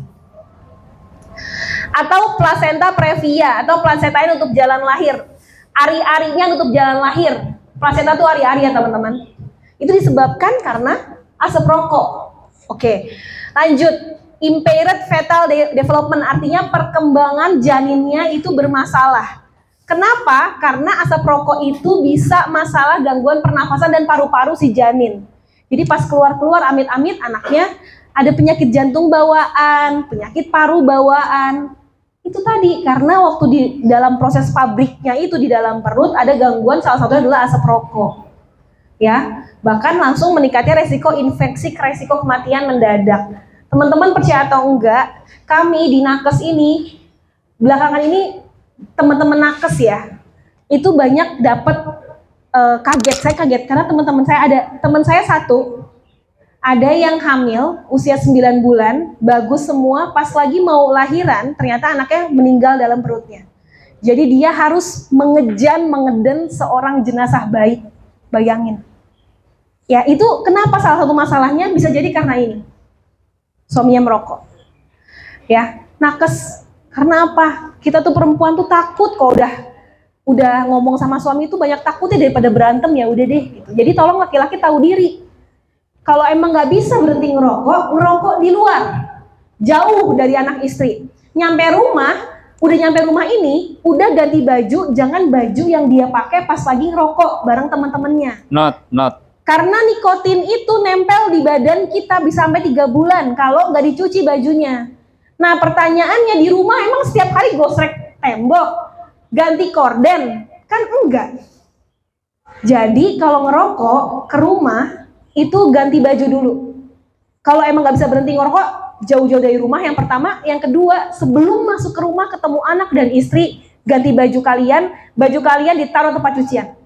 Atau plasenta previa atau plasenta untuk jalan lahir, ari-arinya untuk jalan lahir. Plasenta itu ari-ari ya teman-teman. Itu disebabkan karena asap rokok. Oke, lanjut. Impaired fetal development artinya perkembangan janinnya itu bermasalah. Kenapa? Karena asap rokok itu bisa masalah gangguan pernafasan dan paru-paru si janin. Jadi pas keluar-keluar amit-amit anaknya ada penyakit jantung bawaan, penyakit paru bawaan. Itu tadi karena waktu di dalam proses pabriknya itu di dalam perut ada gangguan, salah satunya adalah asap rokok. Ya, bahkan langsung meningkatnya resiko infeksi, resiko kematian mendadak. Teman-teman percaya atau enggak, kami di nakes ini belakangan ini teman-teman nakes ya, itu banyak dapat kaget. Saya kaget karena teman saya satu ada yang hamil usia 9 bulan, bagus semua, pas lagi mau lahiran ternyata anaknya meninggal dalam perutnya. Jadi dia harus mengeden seorang jenazah bayi. Bayangin. Ya, itu kenapa salah satu masalahnya bisa jadi karena ini. Suaminya merokok. Ya, nakes. Karena apa? Kita tuh perempuan tuh takut kok udah ngomong sama suami itu banyak takutnya daripada berantem, ya udah deh gitu. Jadi tolong laki-laki tahu diri. Kalau emang nggak bisa berhenti ngerokok di luar. Jauh dari anak istri. Udah nyampe rumah ini, udah ganti baju, jangan baju yang dia pakai pas lagi ngerokok bareng teman-temannya. Not. Karena nikotin itu nempel di badan kita bisa sampai 3 bulan kalau nggak dicuci bajunya. Nah pertanyaannya, di rumah emang setiap hari gosrek tembok, ganti korden? Kan enggak. Jadi kalau ngerokok ke rumah itu ganti baju dulu. Kalau emang nggak bisa berhenti ngerokok, jauh-jauh dari rumah yang pertama. Yang kedua, sebelum masuk ke rumah ketemu anak dan istri, ganti baju kalian ditaruh tempat cucian.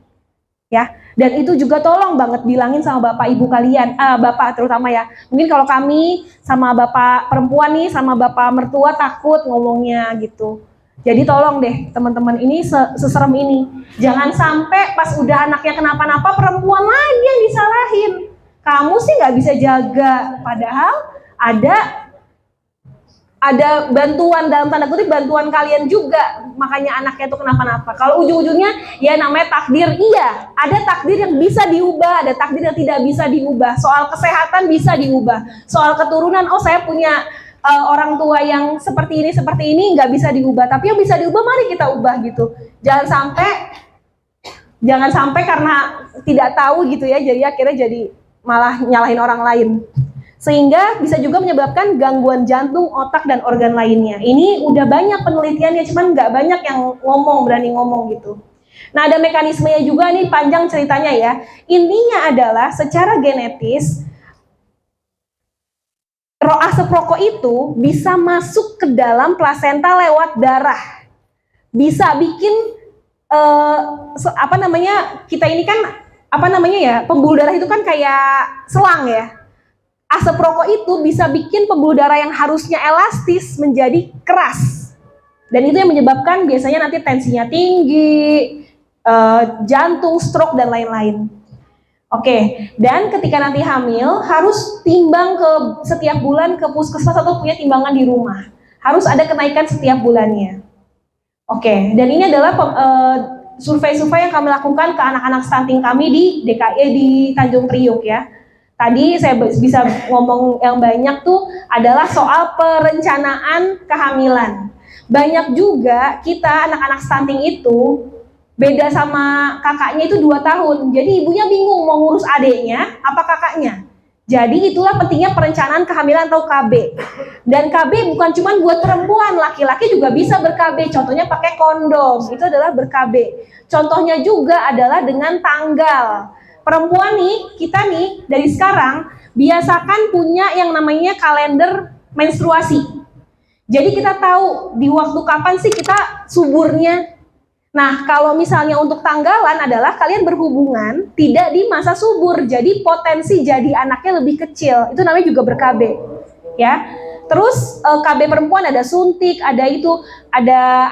Ya, dan itu juga tolong banget bilangin sama bapak ibu kalian, bapak terutama ya. Mungkin kalau kami sama bapak perempuan nih, sama bapak mertua takut ngomongnya gitu. Jadi tolong deh teman-teman, ini seserem ini. Jangan sampai pas udah anaknya kenapa-napa perempuan lagi yang disalahin. Kamu sih nggak bisa jaga, padahal ada bantuan, dalam tanda kutip bantuan kalian juga, makanya anaknya itu kenapa-napa. Kalau ujung-ujungnya ya namanya takdir, iya, ada takdir yang bisa diubah, ada takdir yang tidak bisa diubah. Soal kesehatan bisa diubah, soal keturunan, oh saya punya orang tua yang seperti ini nggak bisa diubah, tapi yang bisa diubah mari kita ubah gitu. Jangan sampai karena tidak tahu gitu ya, jadi akhirnya jadi malah nyalahin orang lain. Sehingga bisa juga menyebabkan gangguan jantung, otak, dan organ lainnya. Ini udah banyak penelitiannya, cuman nggak banyak yang berani ngomong gitu. Nah ada mekanismenya juga nih, panjang ceritanya ya. Intinya adalah secara genetis, asap rokok itu bisa masuk ke dalam plasenta lewat darah. Bisa bikin, kita ini kan, pembuluh darah itu kan kayak selang ya. Asap rokok itu bisa bikin pembuluh darah yang harusnya elastis menjadi keras. Dan itu yang menyebabkan biasanya nanti tensinya tinggi, jantung, stroke, dan lain-lain. Oke, dan ketika nanti hamil harus timbang setiap bulan ke puskesmas atau punya timbangan di rumah. Harus ada kenaikan setiap bulannya. Oke, dan ini adalah survei-survei yang kami lakukan ke anak-anak stunting kami di DKI di Tanjung Priok ya. Tadi saya bisa ngomong yang banyak tuh adalah soal perencanaan kehamilan. Banyak juga kita anak-anak stunting itu beda sama kakaknya itu 2 tahun. Jadi ibunya bingung mau ngurus adiknya apa kakaknya. Jadi itulah pentingnya perencanaan kehamilan atau KB. Dan KB bukan cuma buat perempuan, laki-laki juga bisa ber-KB. Contohnya pakai kondom, itu adalah ber-KB. Contohnya juga adalah dengan tanggal. Perempuan nih, kita nih dari sekarang biasakan punya yang namanya kalender menstruasi. Jadi kita tahu di waktu kapan sih kita suburnya. Nah, kalau misalnya untuk tanggalan adalah kalian berhubungan tidak di masa subur, jadi potensi jadi anaknya lebih kecil. Itu namanya juga ber-KB, ya. Terus KB perempuan ada suntik, ada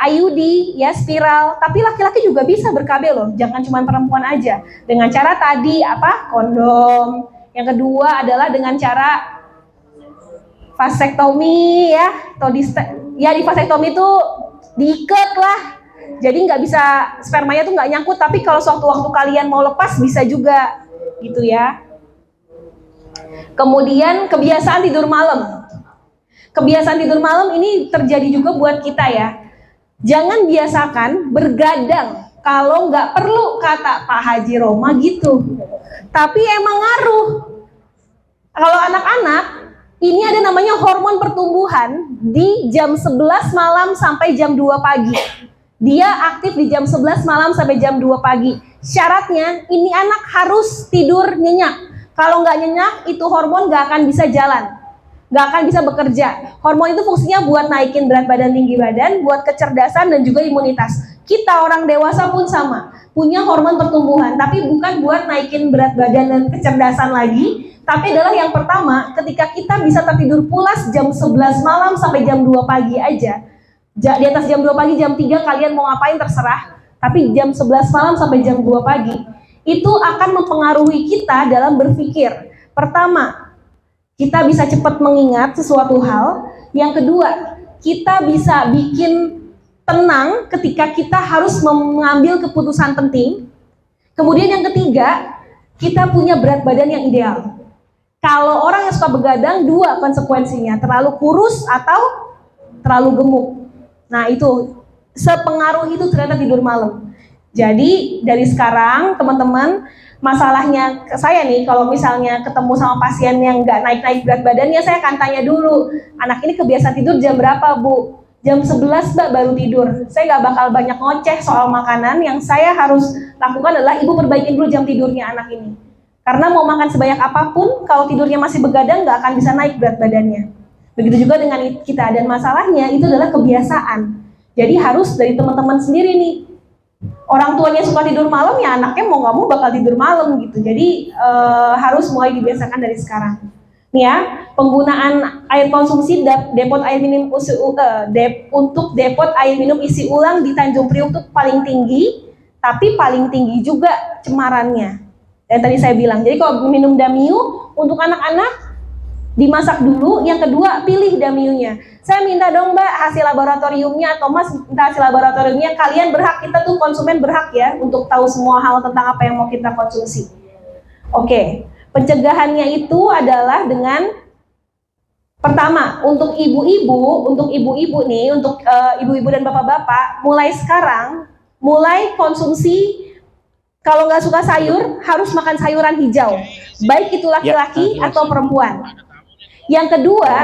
IUD, ya spiral. Tapi laki-laki juga bisa ber-KB loh, jangan cuma perempuan aja. Dengan cara tadi kondom. Yang kedua adalah dengan cara vasektomi, ya, atau di vasektomi itu diikat lah. Jadi nggak bisa, spermanya tuh nggak nyangkut, tapi kalau suatu waktu kalian mau lepas bisa juga, gitu ya. Kemudian kebiasaan tidur malam. Kebiasaan tidur malam ini terjadi juga buat kita ya. Jangan biasakan bergadang kalau nggak perlu, kata Pak Haji Roma gitu. Tapi emang ngaruh. Kalau anak-anak, ini ada namanya hormon pertumbuhan di jam 11 malam sampai jam 2 pagi. Dia aktif di jam 11 malam sampai jam 2 pagi. Syaratnya ini anak harus tidur nyenyak. Kalau nggak nyenyak, itu hormon nggak akan bisa jalan, nggak akan bisa bekerja. Hormon itu fungsinya buat naikin berat badan, tinggi badan, buat kecerdasan dan juga imunitas. Kita orang dewasa pun sama, punya hormon pertumbuhan, tapi bukan buat naikin berat badan dan kecerdasan lagi. Tapi adalah yang pertama, ketika kita bisa tertidur pulas jam 11 malam sampai jam 2 pagi aja. Di atas jam 2 pagi, jam 3 kalian mau ngapain terserah, tapi jam 11 malam sampai jam 2 pagi itu akan mempengaruhi kita dalam berpikir. Pertama, kita bisa cepat mengingat sesuatu hal. Yang kedua, kita bisa bikin tenang ketika kita harus mengambil keputusan penting. Kemudian yang ketiga, kita punya berat badan yang ideal. Kalau orang yang suka begadang, 2 konsekuensinya, terlalu kurus atau terlalu gemuk. Nah itu, sepengaruh itu ternyata tidur malam. Jadi dari sekarang teman-teman, masalahnya saya nih, kalau misalnya ketemu sama pasien yang nggak naik-naik berat badannya, saya akan tanya dulu, anak ini kebiasaan tidur jam berapa Bu? Jam 11 Mbak baru tidur. Saya nggak bakal banyak ngoceh soal makanan, yang saya harus lakukan adalah ibu perbaikin dulu jam tidurnya anak ini. Karena mau makan sebanyak apapun, kalau tidurnya masih begadang nggak akan bisa naik berat badannya. Begitu juga dengan kita, dan masalahnya itu adalah kebiasaan. Jadi harus dari teman-teman sendiri nih. Orang tuanya suka tidur malam, ya anaknya mau nggak mau bakal tidur malam gitu. Jadi harus mulai dibiasakan dari sekarang. Nih ya, penggunaan air konsumsi depot air minum untuk depot air minum isi ulang di Tanjung Priok itu paling tinggi, tapi paling tinggi juga cemarannya. Dan tadi saya bilang, jadi kalau minum Damiu untuk anak-anak dimasak dulu, yang kedua pilih Damiunya. Saya minta dong Mbak hasil laboratoriumnya, atau Mas minta hasil laboratoriumnya. Kalian berhak, kita tuh konsumen berhak ya untuk tahu semua hal tentang apa yang mau kita konsumsi. Oke, pencegahannya itu adalah dengan pertama, untuk ibu-ibu nih, untuk ibu-ibu dan bapak-bapak, mulai sekarang mulai konsumsi. Kalau nggak suka sayur, harus makan sayuran hijau, baik itu laki-laki atau perempuan. Yang kedua,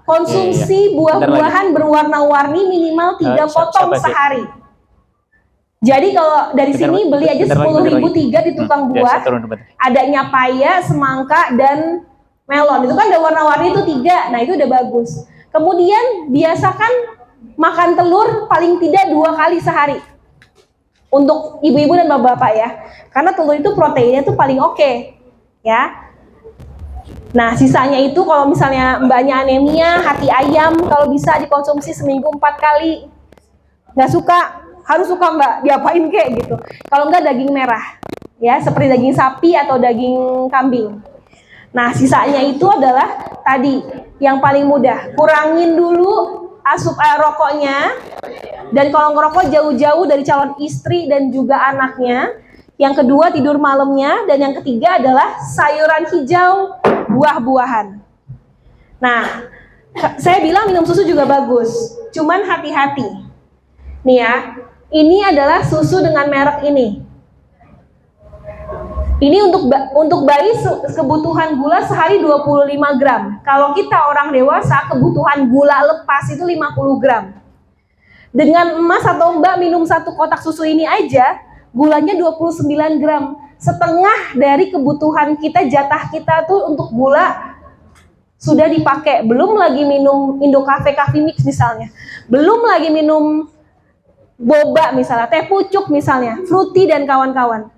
konsumsi buah-buahan berwarna-warni minimal 3 potong sehari. Jadi kalau dari sini beli aja 10.000 3 di tukang buah, adanya paya, semangka, dan melon. Itu kan ada warna-warni itu 3, nah itu udah bagus. Kemudian biasakan makan telur paling tidak 2 kali sehari. Untuk ibu-ibu dan bapak-bapak ya. Karena telur itu proteinnya tuh paling oke, ya. Nah, sisanya itu kalau misalnya mbaknya anemia, hati ayam kalau bisa dikonsumsi seminggu 4 kali. Nggak suka, harus suka Mbak, diapain kek gitu. Kalau nggak daging merah, ya seperti daging sapi atau daging kambing. Nah, sisanya itu adalah tadi yang paling mudah, kurangin dulu rokoknya, dan kalau ngerokok jauh-jauh dari calon istri dan juga anaknya. Yang kedua tidur malamnya, dan yang ketiga adalah sayuran hijau, buah-buahan. Nah, saya bilang minum susu juga bagus, cuman hati-hati. Nih ya, ini adalah susu dengan merek ini. Ini untuk bayi kebutuhan gula sehari 25 gram. Kalau kita orang dewasa kebutuhan gula lepas itu 50 gram. Dengan Mas atau Mbak minum satu kotak susu ini aja, gulanya 29 gram. Setengah dari kebutuhan kita, jatah kita tuh untuk gula sudah dipakai. Belum lagi minum Indocafe Coffee Mix misalnya. Belum lagi minum boba misalnya, teh pucuk misalnya, fruity dan kawan-kawan.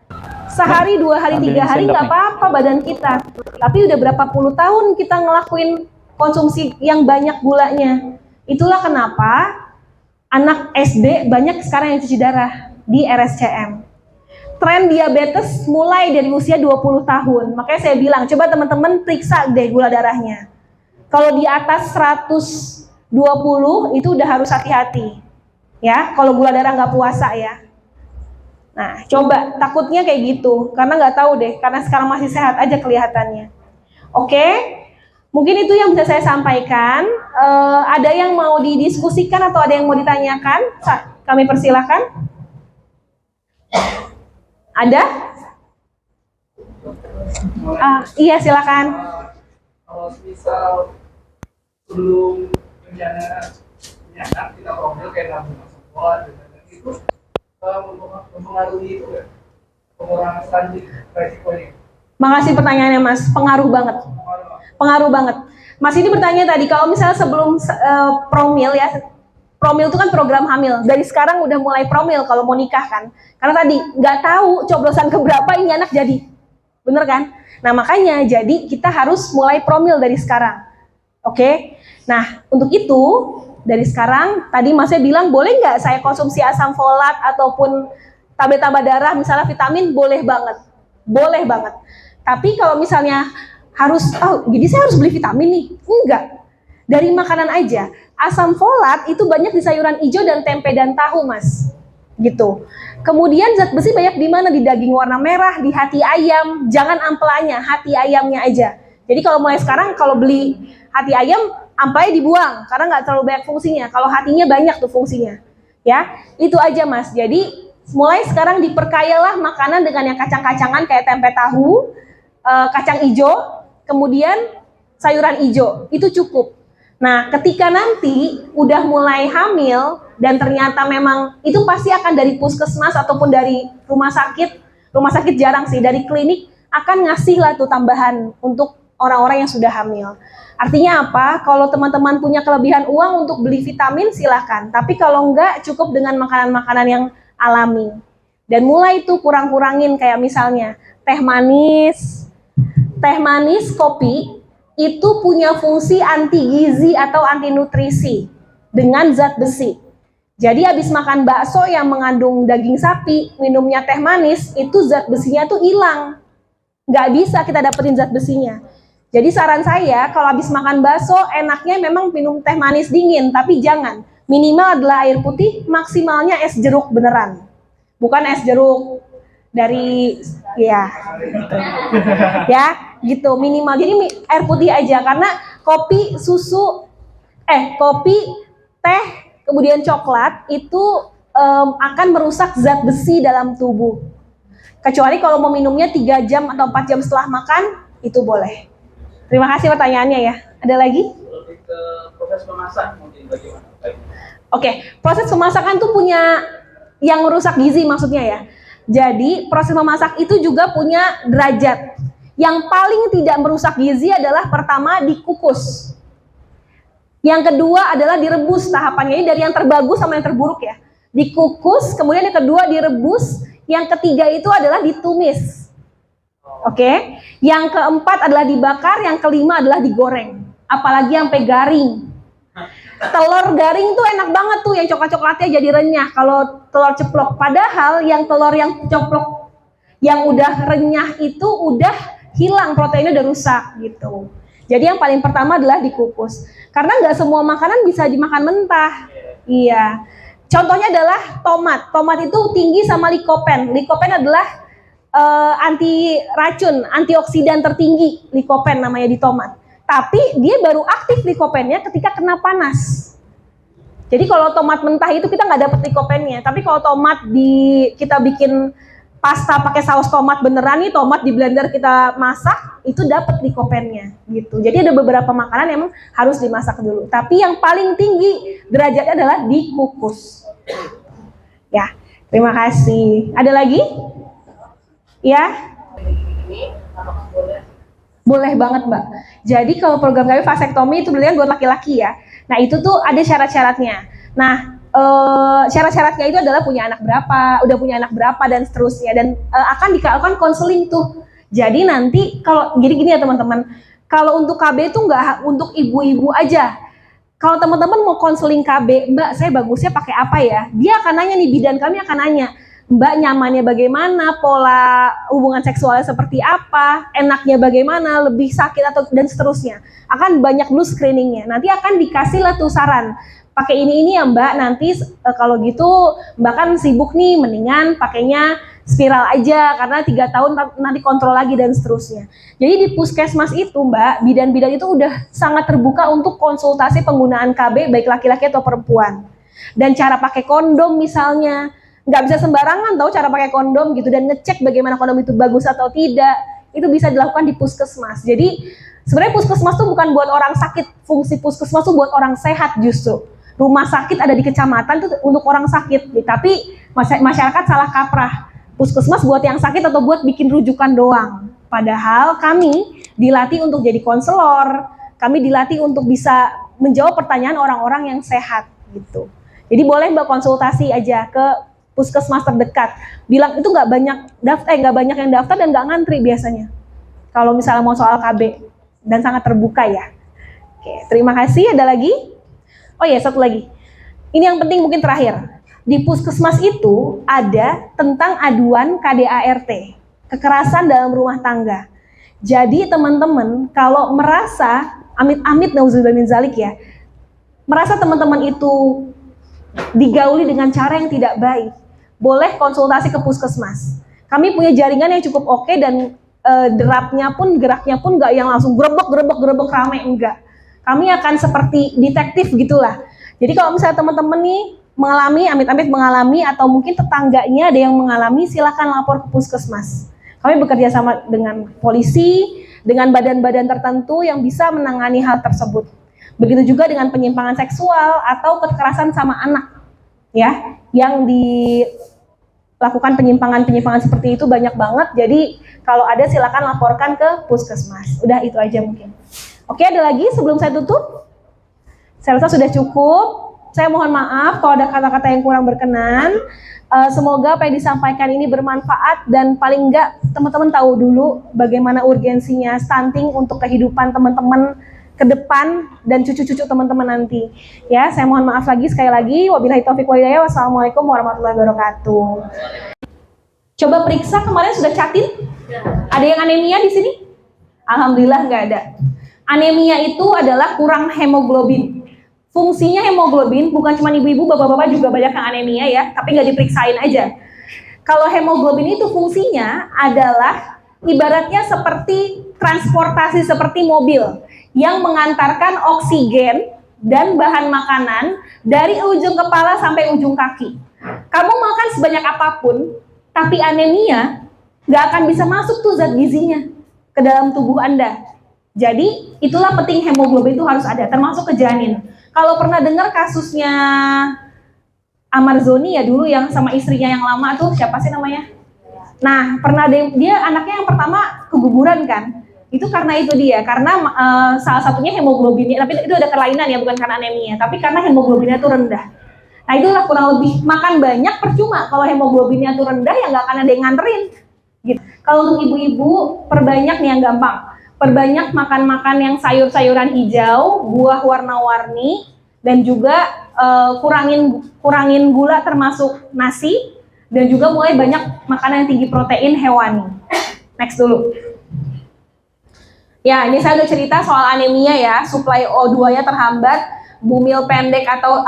Sehari, 2 hari, 3 hari nggak apa-apa badan kita. Tapi udah berapa puluh tahun kita ngelakuin konsumsi yang banyak gulanya. Itulah kenapa anak SD banyak sekarang yang cuci darah di RSCM. Tren diabetes mulai dari usia 20 tahun. Makanya saya bilang, coba teman-teman periksa deh gula darahnya. Kalau di atas 120 itu udah harus hati-hati. Ya, kalau gula darah nggak puasa ya. Nah, coba, takutnya kayak gitu, karena nggak tahu deh, karena sekarang masih sehat aja kelihatannya. Oke, mungkin itu yang bisa saya sampaikan. Ada yang mau didiskusikan atau ada yang mau ditanyakan? Kami persilahkan. Ada? Iya, silakan. Kalau misal sebelum rencana kita promil kayak nabung sekolah dan itu mempengaruhi itu ya, pengurangan stunting resikonya. Makasih pertanyaannya Mas, pengaruh banget. Pengaruh banget. Mas ini bertanya tadi, kalau misalnya sebelum promil ya, promil itu kan program hamil. Dari sekarang udah mulai promil kalau mau nikah kan. Karena tadi nggak tahu coblosan keberapa ini anak jadi. Bener kan? Nah makanya jadi kita harus mulai promil dari sekarang. Oke? Nah untuk itu dari sekarang, tadi Masnya bilang boleh nggak saya konsumsi asam folat ataupun tablet tambah darah, misalnya vitamin, boleh banget. Boleh banget. Tapi kalau misalnya harus, jadi saya harus beli vitamin nih. Enggak. Dari makanan aja. Asam folat itu banyak di sayuran hijau dan tempe dan tahu, Mas. Gitu. Kemudian zat besi banyak di mana? Di daging warna merah, di hati ayam. Jangan ampelanya, hati ayamnya aja. Jadi kalau mulai sekarang, kalau beli hati ayam, ampelanya dibuang, karena nggak terlalu banyak fungsinya. Kalau hatinya banyak tuh fungsinya. Ya, itu aja Mas. Jadi, mulai sekarang diperkayalah makanan dengan yang kacang-kacangan kayak tempe tahu, kacang hijau, kemudian sayuran hijau. Itu cukup. Nah, ketika nanti udah mulai hamil dan ternyata memang itu pasti akan dari puskesmas ataupun dari rumah sakit jarang sih, dari klinik akan ngasih lah tuh tambahan untuk orang-orang yang sudah hamil. Artinya apa? Kalau teman-teman punya kelebihan uang untuk beli vitamin silahkan, tapi kalau enggak cukup dengan makanan-makanan yang alami. Dan mulai tuh kurang-kurangin kayak misalnya teh manis, kopi, itu punya fungsi anti gizi atau anti nutrisi dengan zat besi. Jadi habis makan bakso yang mengandung daging sapi, minumnya teh manis, itu zat besinya tuh hilang. Nggak bisa kita dapetin zat besinya. Jadi saran saya, kalau habis makan bakso, enaknya memang minum teh manis dingin, tapi jangan. Minimal adalah air putih, maksimalnya es jeruk beneran. Bukan es jeruk dari, ya, gitu. Ya, gitu, minimal. Jadi air putih aja, karena kopi, teh, kemudian coklat, itu akan merusak zat besi dalam tubuh. Kecuali kalau mau minumnya 3 jam atau 4 jam setelah makan, itu boleh. Terima kasih pertanyaannya ya. Ada lagi? Lebih ke proses memasak mungkin bagaimana? Oke, proses pemasakan tuh punya yang merusak gizi maksudnya ya. Jadi proses memasak itu juga punya derajat. Yang paling tidak merusak gizi adalah pertama dikukus. Yang kedua adalah direbus tahapannya. Ini dari yang terbagus sama yang terburuk ya. Dikukus, kemudian yang kedua direbus, yang ketiga itu adalah ditumis. Oke, yang keempat adalah dibakar, yang kelima adalah digoreng. Apalagi sampai garing. Telur garing tuh enak banget tuh, yang coklat-coklatnya jadi renyah kalau telur ceplok. Padahal yang telur yang ceplok yang udah renyah itu udah hilang, proteinnya udah rusak gitu. Jadi yang paling pertama adalah dikukus. Karena nggak semua makanan bisa dimakan mentah. Iya. Contohnya adalah tomat. Tomat itu tinggi sama likopen. Likopen adalah anti racun, antioksidan tertinggi. Likopen namanya di tomat. Tapi dia baru aktif likopennya ketika kena panas. Jadi kalau tomat mentah itu kita nggak dapat likopennya. Tapi kalau tomat kita bikin pasta pakai saus tomat beneran nih, tomat di blender kita masak, itu dapat likopennya gitu. Jadi ada beberapa makanan yang harus dimasak dulu. Tapi yang paling tinggi derajatnya adalah dikukus. Ya, terima kasih. Ada lagi? Ya? Boleh banget, Mbak. Jadi kalau program kami vasektomi itu berarti buat laki-laki ya. Nah, itu tuh ada syarat-syaratnya. Nah, syarat-syaratnya itu adalah udah punya anak berapa dan seterusnya, dan akan dilakukan konseling tuh. Jadi nanti kalau gini ya teman-teman, kalau untuk KB itu nggak untuk ibu-ibu aja. Kalau teman-teman mau konseling KB, Mbak saya bagusnya pakai apa ya? Dia akan nanya nih, bidan kami akan nanya, Mbak nyamannya bagaimana, pola hubungan seksualnya seperti apa, enaknya bagaimana, lebih sakit atau dan seterusnya. Akan banyak dulu screeningnya. Nanti akan dikasih lah tuh saran. Pakai ini ya Mbak, nanti kalau gitu Mbak kan sibuk nih, mendingan pakainya spiral aja karena 3 tahun nanti kontrol lagi dan seterusnya. Jadi di puskesmas itu Mbak, bidan-bidan itu udah sangat terbuka untuk konsultasi penggunaan KB baik laki-laki atau perempuan. Dan cara pakai kondom misalnya, nggak bisa sembarangan tahu cara pakai kondom gitu, dan ngecek bagaimana kondom itu bagus atau tidak, itu bisa dilakukan di puskesmas. Jadi sebenarnya puskesmas tuh bukan buat orang sakit, fungsi puskesmas tuh buat orang sehat justru. Rumah sakit ada di kecamatan itu untuk orang sakit, tapi masyarakat salah kaprah. Puskesmas buat yang sakit atau buat bikin rujukan doang. Padahal kami dilatih untuk jadi konselor, kami dilatih untuk bisa menjawab pertanyaan orang-orang yang sehat gitu. Jadi boleh Mbak konsultasi aja ke puskesmas terdekat. Bilang itu nggak banyak yang daftar dan nggak ngantri biasanya. Kalau misalnya mau soal KB, dan sangat terbuka ya. Oke, terima kasih. Ada lagi? Oh ya, satu lagi. Ini yang penting mungkin terakhir. Di puskesmas itu ada tentang aduan KDART, kekerasan dalam rumah tangga. Jadi teman-teman kalau merasa, amit-amit nauzubillah min zalik ya, merasa teman-teman itu digauli dengan cara yang tidak baik, boleh konsultasi ke puskesmas. Kami punya jaringan yang cukup oke dan geraknya pun nggak yang langsung gerebek rame, enggak. Kami akan seperti detektif gitulah. Jadi kalau misalnya teman-teman nih mengalami, amit-amit mengalami, atau mungkin tetangganya ada yang mengalami, silakan lapor ke puskesmas. Kami bekerja sama dengan polisi, dengan badan-badan tertentu yang bisa menangani hal tersebut. Begitu juga dengan penyimpangan seksual atau kekerasan sama anak, ya, yang dilakukan penyimpangan seperti itu banyak banget. Jadi kalau ada silakan laporkan ke puskesmas. Udah itu aja mungkin. Oke, ada lagi sebelum saya tutup? Saya rasa sudah cukup. Saya mohon maaf kalau ada kata-kata yang kurang berkenan. Semoga apa yang disampaikan ini bermanfaat, dan paling enggak teman-teman tahu dulu bagaimana urgensinya stunting untuk kehidupan teman-teman ke depan dan cucu-cucu teman-teman nanti. Ya, saya mohon maaf lagi sekali lagi. Wabillahi taufiq wal hidayah. Wassalamualaikum warahmatullahi wabarakatuh. Coba periksa kemarin sudah catin? Ada yang anemia di sini? Alhamdulillah nggak ada. Anemia itu adalah kurang hemoglobin. Fungsinya hemoglobin bukan cuma ibu-ibu, bapak-bapak juga banyak yang anemia ya, tapi nggak diperiksain aja. Kalau hemoglobin itu fungsinya adalah ibaratnya seperti transportasi seperti mobil yang mengantarkan oksigen dan bahan makanan dari ujung kepala sampai ujung kaki. Kamu makan sebanyak apapun, tapi anemia nggak akan bisa masuk tuh zat gizinya ke dalam tubuh Anda. Jadi itulah penting hemoglobin itu harus ada, termasuk ke janin. Kalau pernah dengar kasusnya Amarzoni ya dulu yang sama istrinya yang lama tuh, siapa sih namanya? Nah, pernah dia anaknya yang pertama keguguran kan? Itu karena itu dia, karena salah satunya hemoglobinnya, tapi itu ada kelainan ya, bukan karena anemia, tapi karena hemoglobinnya itu rendah. Nah itulah kurang lebih, makan banyak percuma, kalau hemoglobinnya itu rendah ya nggak akan ada yang nganterin. Gitu. Kalau untuk ibu-ibu, perbanyak nih yang gampang. Perbanyak makan-makan yang sayur-sayuran hijau, buah warna-warni, dan juga kurangin gula termasuk nasi, dan juga mulai banyak makanan yang tinggi protein hewani. Next dulu. Ya, ini saya udah cerita soal anemia ya, suplai O2-nya terhambat, bumil pendek atau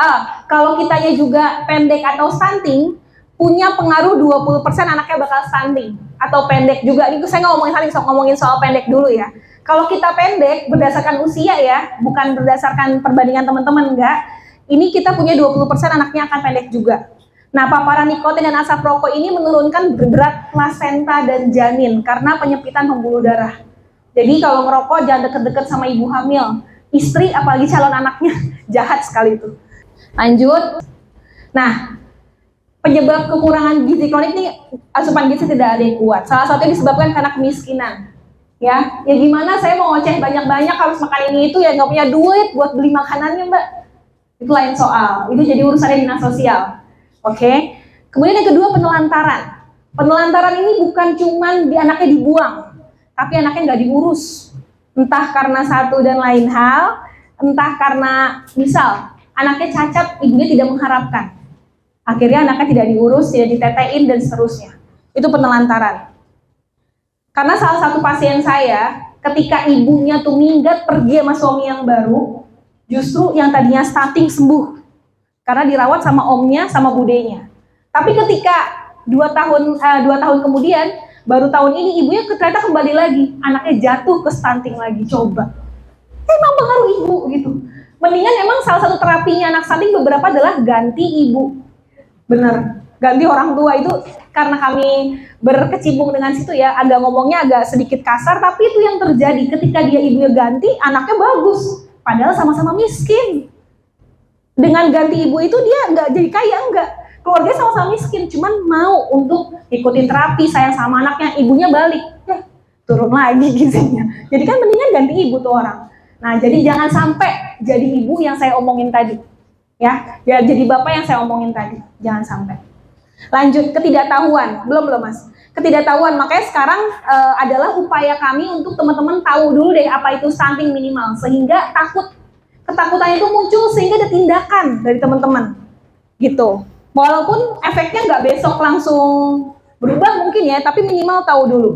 kalau kitanya juga pendek atau stunting, punya pengaruh 20% anaknya bakal stunting atau pendek juga. Ini saya ngomongin soal pendek dulu ya. Kalau kita pendek berdasarkan usia ya, bukan berdasarkan perbandingan teman-teman enggak. Ini kita punya 20% anaknya akan pendek juga. Nah, paparan nikotin dan asap rokok ini menurunkan berat plasenta dan janin karena penyempitan pembuluh darah. Jadi kalau ngerokok jangan deket-deket sama ibu hamil, istri apalagi calon anaknya, jahat sekali itu. Lanjut. Nah, penyebab kekurangan gizi kronik ini asupan gizi tidak ada yang kuat. Salah satunya disebabkan karena kemiskinan. Ya gimana saya mau ngoceh banyak-banyak harus makan ini itu ya nggak punya duit buat beli makanannya mbak. Itu lain soal. Itu jadi urusannya dinas sosial. Oke. Kemudian yang kedua penelantaran. Penelantaran ini bukan cuman anaknya dibuang, tapi anaknya nggak diurus. Entah karena satu dan lain hal, entah karena misal anaknya cacat, ibunya tidak mengharapkan. Akhirnya anaknya tidak diurus, tidak ditetein dan seterusnya. Itu penelantaran. Karena salah satu pasien saya, ketika ibunya tuh minggat pergi sama suami yang baru, justru yang tadinya stunting sembuh. Karena dirawat sama omnya, sama budenya. Tapi ketika 2 tahun kemudian, baru tahun ini ibunya ternyata kembali lagi, anaknya jatuh ke stunting lagi. Coba, emang pengaruh ibu gitu. Mendingan emang salah satu terapinya anak stunting beberapa adalah ganti ibu. Bener, ganti orang tua itu karena kami berkecimpung dengan situ ya, agak ngomongnya agak sedikit kasar, tapi itu yang terjadi ketika dia ibunya ganti, anaknya bagus. Padahal sama-sama miskin. Dengan ganti ibu itu dia nggak jadi kaya, enggak. Keluarganya sama-sama miskin, cuman mau untuk ikutin terapi, sayang sama anaknya, ibunya balik, turun lagi gizinya. Jadi kan mendingan ganti ibu tuh orang. Nah, jadi jangan sampai jadi ibu yang saya omongin tadi. Ya jadi bapak yang saya omongin tadi, jangan sampai. Lanjut, ketidaktahuan, belum mas. Ketidaktahuan, makanya sekarang adalah upaya kami untuk teman-teman tahu dulu deh apa itu stunting minimal, sehingga ketakutan itu muncul sehingga ada tindakan dari teman-teman, gitu. Walaupun efeknya nggak besok langsung berubah mungkin ya, tapi minimal tahu dulu.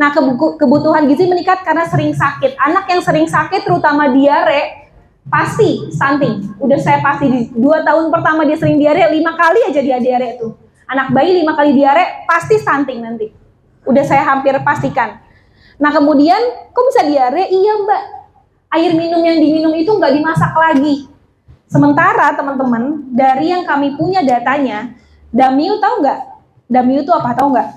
Nah, kebutuhan gizi meningkat karena sering sakit. Anak yang sering sakit, terutama diare, pasti stunting. Udah saya pasti di 2 tahun pertama dia sering diare, 5 kali aja dia diare tuh. Anak bayi 5 kali diare pasti stunting nanti. Udah saya hampir pastikan. Nah kemudian kok bisa diare? Iya mbak, air minum yang diminum itu nggak dimasak lagi. Sementara teman-teman dari yang kami punya datanya, Damiu tahu nggak? Damiu itu apa? Tahu nggak?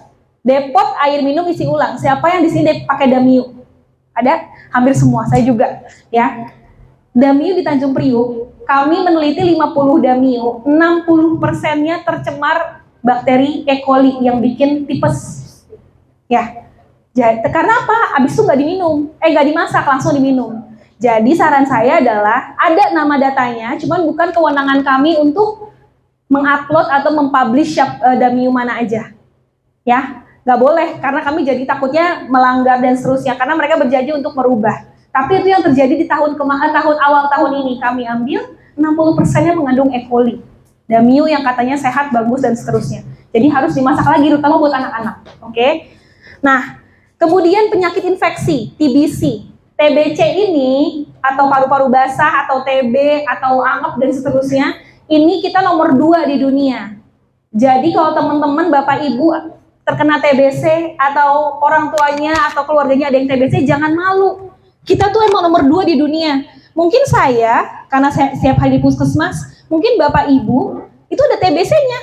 Depot air minum isi ulang. Siapa yang di sini pakai Damiu? Ada? Hampir semua. Saya juga. Ya. Damiu di Tanjung Priuk, kami meneliti 50 Damiu, 60%-nya tercemar bakteri E. coli yang bikin tipes. Ya. Jadi, karena apa? Abis itu nggak diminum, nggak dimasak, langsung diminum. Jadi saran saya adalah ada nama datanya, cuman bukan kewenangan kami untuk mengupload atau mempublish Damiu mana aja. Ya, nggak boleh karena kami jadi takutnya melanggar dan seterusnya karena mereka berjanji untuk merubah. Tapi itu yang terjadi di tahun awal tahun ini kami ambil 60%-nya mengandung E. coli. Damiu yang katanya sehat, bagus dan seterusnya. Jadi harus dimasak lagi terutama buat anak-anak. Oke. Nah, kemudian penyakit infeksi, TBC. TBC ini atau paru-paru basah atau TB atau angep dan seterusnya, ini kita nomor 2 di dunia. Jadi kalau teman-teman Bapak Ibu terkena TBC atau orang tuanya atau keluarganya ada yang TBC, jangan malu. Kita tuh emang nomor 2 di dunia. Mungkin saya, karena saya setiap hari di puskesmas, mungkin Bapak Ibu itu ada TBC-nya.